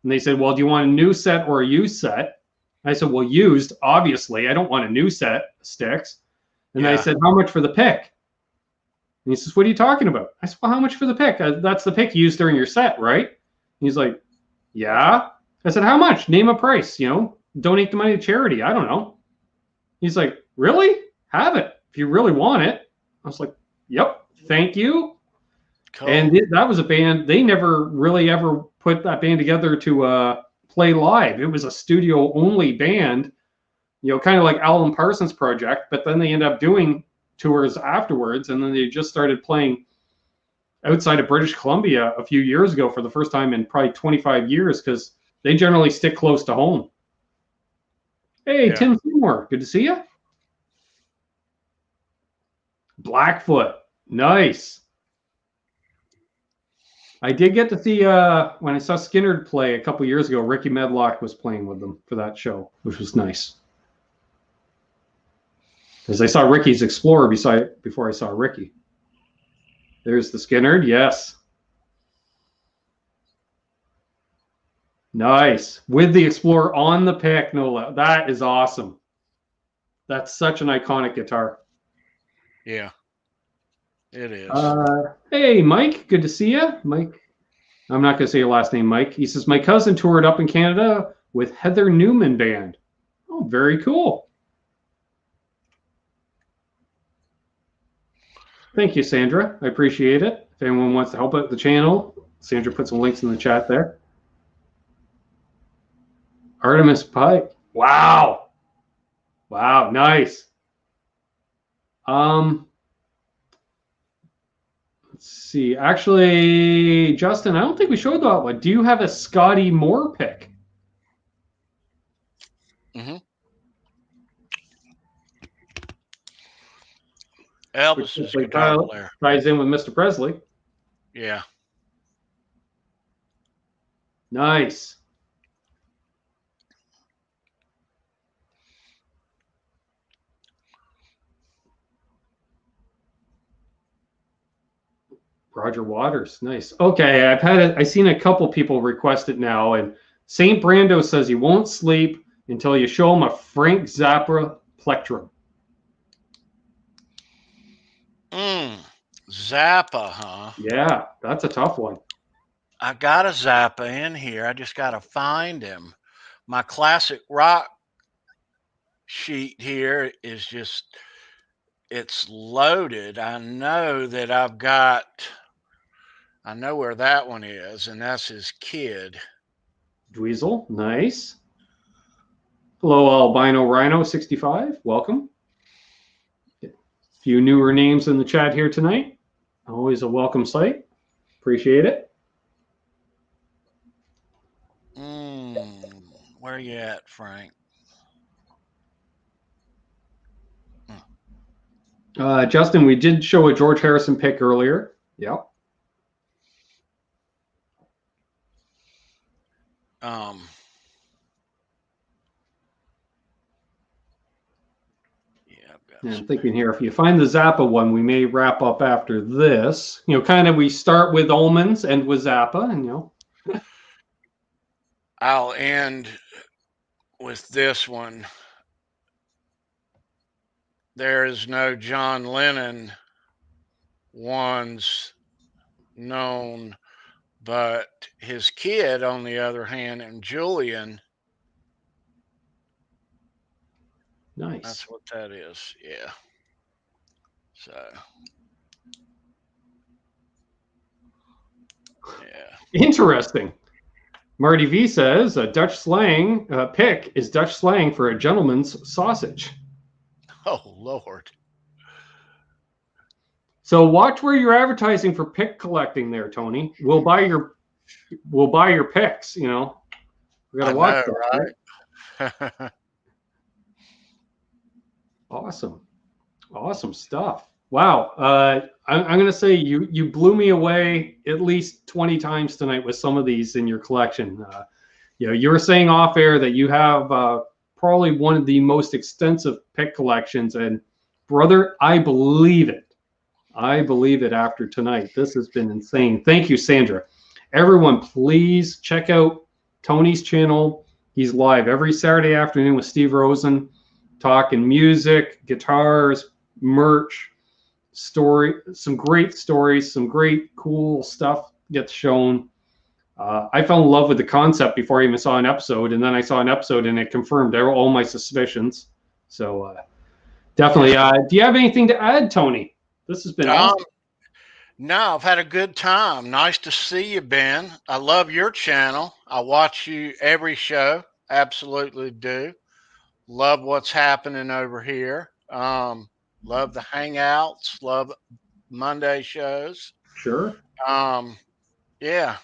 Speaker 1: And they said, well, do you want a new set or a used set? I said, well, used, obviously. I don't want a new set of sticks. And I said, how much for the pick? And he says, what are you talking about? I said, well, how much for the pick? That's the pick you used during your set, right? And he's like, yeah. I said, how much? Name a price, donate the money to charity. I don't know. He's like, really? Have it if you really want it. I was like, yep, thank you. Cool. And that was a band. They never really ever put that band together to play live. It was a studio only band, kind of like Alan Parsons Project, but then they ended up doing tours afterwards. And then they just started playing outside of British Columbia a few years ago for the first time in probably 25 years, because they generally stick close to home. Hey, Tim Seymour, good to see you. Blackfoot, nice. I did get to see, when I saw Skinnerd play a couple years ago, Ricky Medlock was playing with them for that show, which was nice. Because I saw Ricky's Explorer before I saw Ricky. There's the Skinnerd, yes. Nice. With the Explorer on the pick, no, that is awesome. That's such an iconic guitar.
Speaker 2: Yeah, it is.
Speaker 1: Hey, Mike, good to see you. Mike, I'm not going to say your last name, Mike. He says, my cousin toured up in Canada with Heather Newman Band. Oh, very cool. Thank you, Sandra. I appreciate it. If anyone wants to help out the channel, Sandra put some links in the chat there. Artemis Pike. Wow. Wow, nice. Let's see. Actually, Justin, I don't think we showed that one. Do you have a Scotty Moore pick?
Speaker 2: Mm-hmm. Elvis is a guitar player.
Speaker 1: Ties in with Mr. Presley.
Speaker 2: Yeah.
Speaker 1: Nice. Roger Waters, nice. Okay, I've seen a couple people request it now, and St. Brando says he won't sleep until you show him a Frank Zappa plectrum.
Speaker 2: Zappa, huh?
Speaker 1: Yeah, that's a tough one.
Speaker 2: I got a Zappa in here. I just got to find him. My classic rock sheet here is just, it's loaded. I know that I know where that one is, and that's his kid.
Speaker 1: Dweezil, nice. Hello, Albino Rhino 65. Welcome. A few newer names in the chat here tonight. Always a welcome sight. Appreciate it.
Speaker 2: Where you at, Frank?
Speaker 1: Justin, we did show a George Harrison pick earlier. Yep. Yeah, I'm thinking here, if you find the Zappa one, we may wrap up after this. Kind of we start with Almonds, end with Zappa, and
Speaker 2: I'll end with this one. there is no John Lennon ones known, but his kid, on the other hand, and Julian,
Speaker 1: Nice.
Speaker 2: that's what that is. Yeah. So, yeah.
Speaker 1: Interesting. Marty V says Dutch slang, pick is Dutch slang for a gentleman's sausage.
Speaker 2: Oh, Lord.
Speaker 1: So watch where you're advertising for pick collecting there, Tony. We'll buy your picks, you know. We gotta watch that,
Speaker 2: right?
Speaker 1: Awesome stuff. Wow. I'm gonna say you blew me away at least 20 times tonight with some of these in your collection. You were saying off air that you have probably one of the most extensive pick collections, and brother, I believe it. I believe it after tonight. This has been insane. Thank you, Sandra. Everyone, please check out Tony's channel. He's live every Saturday afternoon with Steve Rosen, talking music, guitars, merch, some great stories, some great cool stuff gets shown. I fell in love with the concept before I even saw an episode, and then I saw an episode and it confirmed all my suspicions. So definitely. Do you have anything to add, Tony? This has been awesome.
Speaker 2: No, I've had a good time. Nice to see you, Ben. I love your channel. I watch you every show. Absolutely do. Love what's happening over here. Love the hangouts. Love Monday shows.
Speaker 1: Sure.
Speaker 2: Yeah,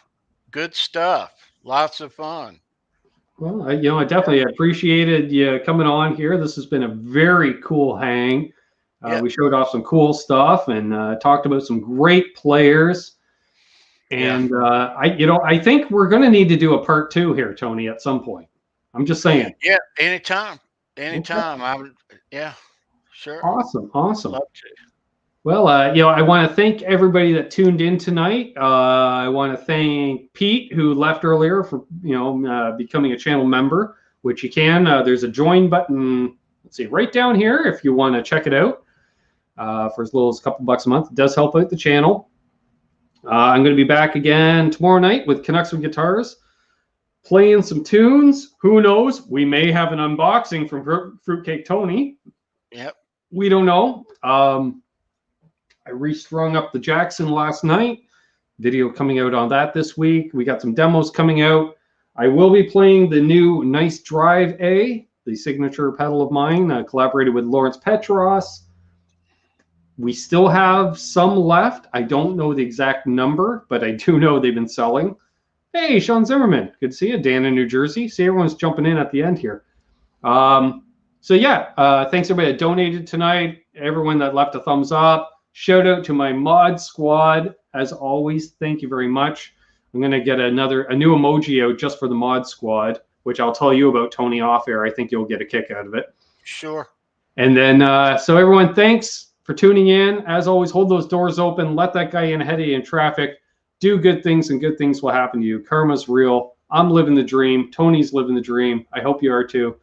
Speaker 2: good stuff. Lots of fun.
Speaker 1: Well, I definitely appreciated you coming on here. This has been a very cool hang. We showed off some cool stuff and talked about some great players. And I think we're going to need to do a part 2 here, Tony, at some point. I'm just saying.
Speaker 2: Yeah, anytime. Okay. Yeah, sure.
Speaker 1: Awesome.
Speaker 2: Love to.
Speaker 1: Well, I want to thank everybody that tuned in tonight. I want to thank Pete, who left earlier, for becoming a channel member, which you can. There's a join button. Let's see, right down here if you want to check it out. For as little as a couple bucks a month. It does help out the channel. I'm going to be back again tomorrow night with Canucks with Guitars, playing some tunes. Who knows? We may have an unboxing from Fruitcake Tony.
Speaker 2: Yep.
Speaker 1: We don't know. I restrung up the Jackson last night. Video coming out on that this week. We got some demos coming out. I will be playing the new Nice Drive A, the signature pedal of mine. I collaborated with Lawrence Petross. We still have some left. I don't know the exact number, but I do know they've been selling. Hey, Sean Zimmerman. Good to see you. Dan in New Jersey. See, everyone's jumping in at the end here. Thanks everybody that donated tonight. Everyone that left a thumbs up. Shout out to my mod squad. As always, thank you very much. I'm going to get a new emoji out just for the mod squad, which I'll tell you about, Tony, off air. I think you'll get a kick out of it.
Speaker 2: Sure.
Speaker 1: And then, so everyone, thanks for tuning in. As always, hold those doors open. Let that guy in ahead of you in traffic. Do good things, and good things will happen to you. Karma's real. I'm living the dream. Tony's living the dream. I hope you are too.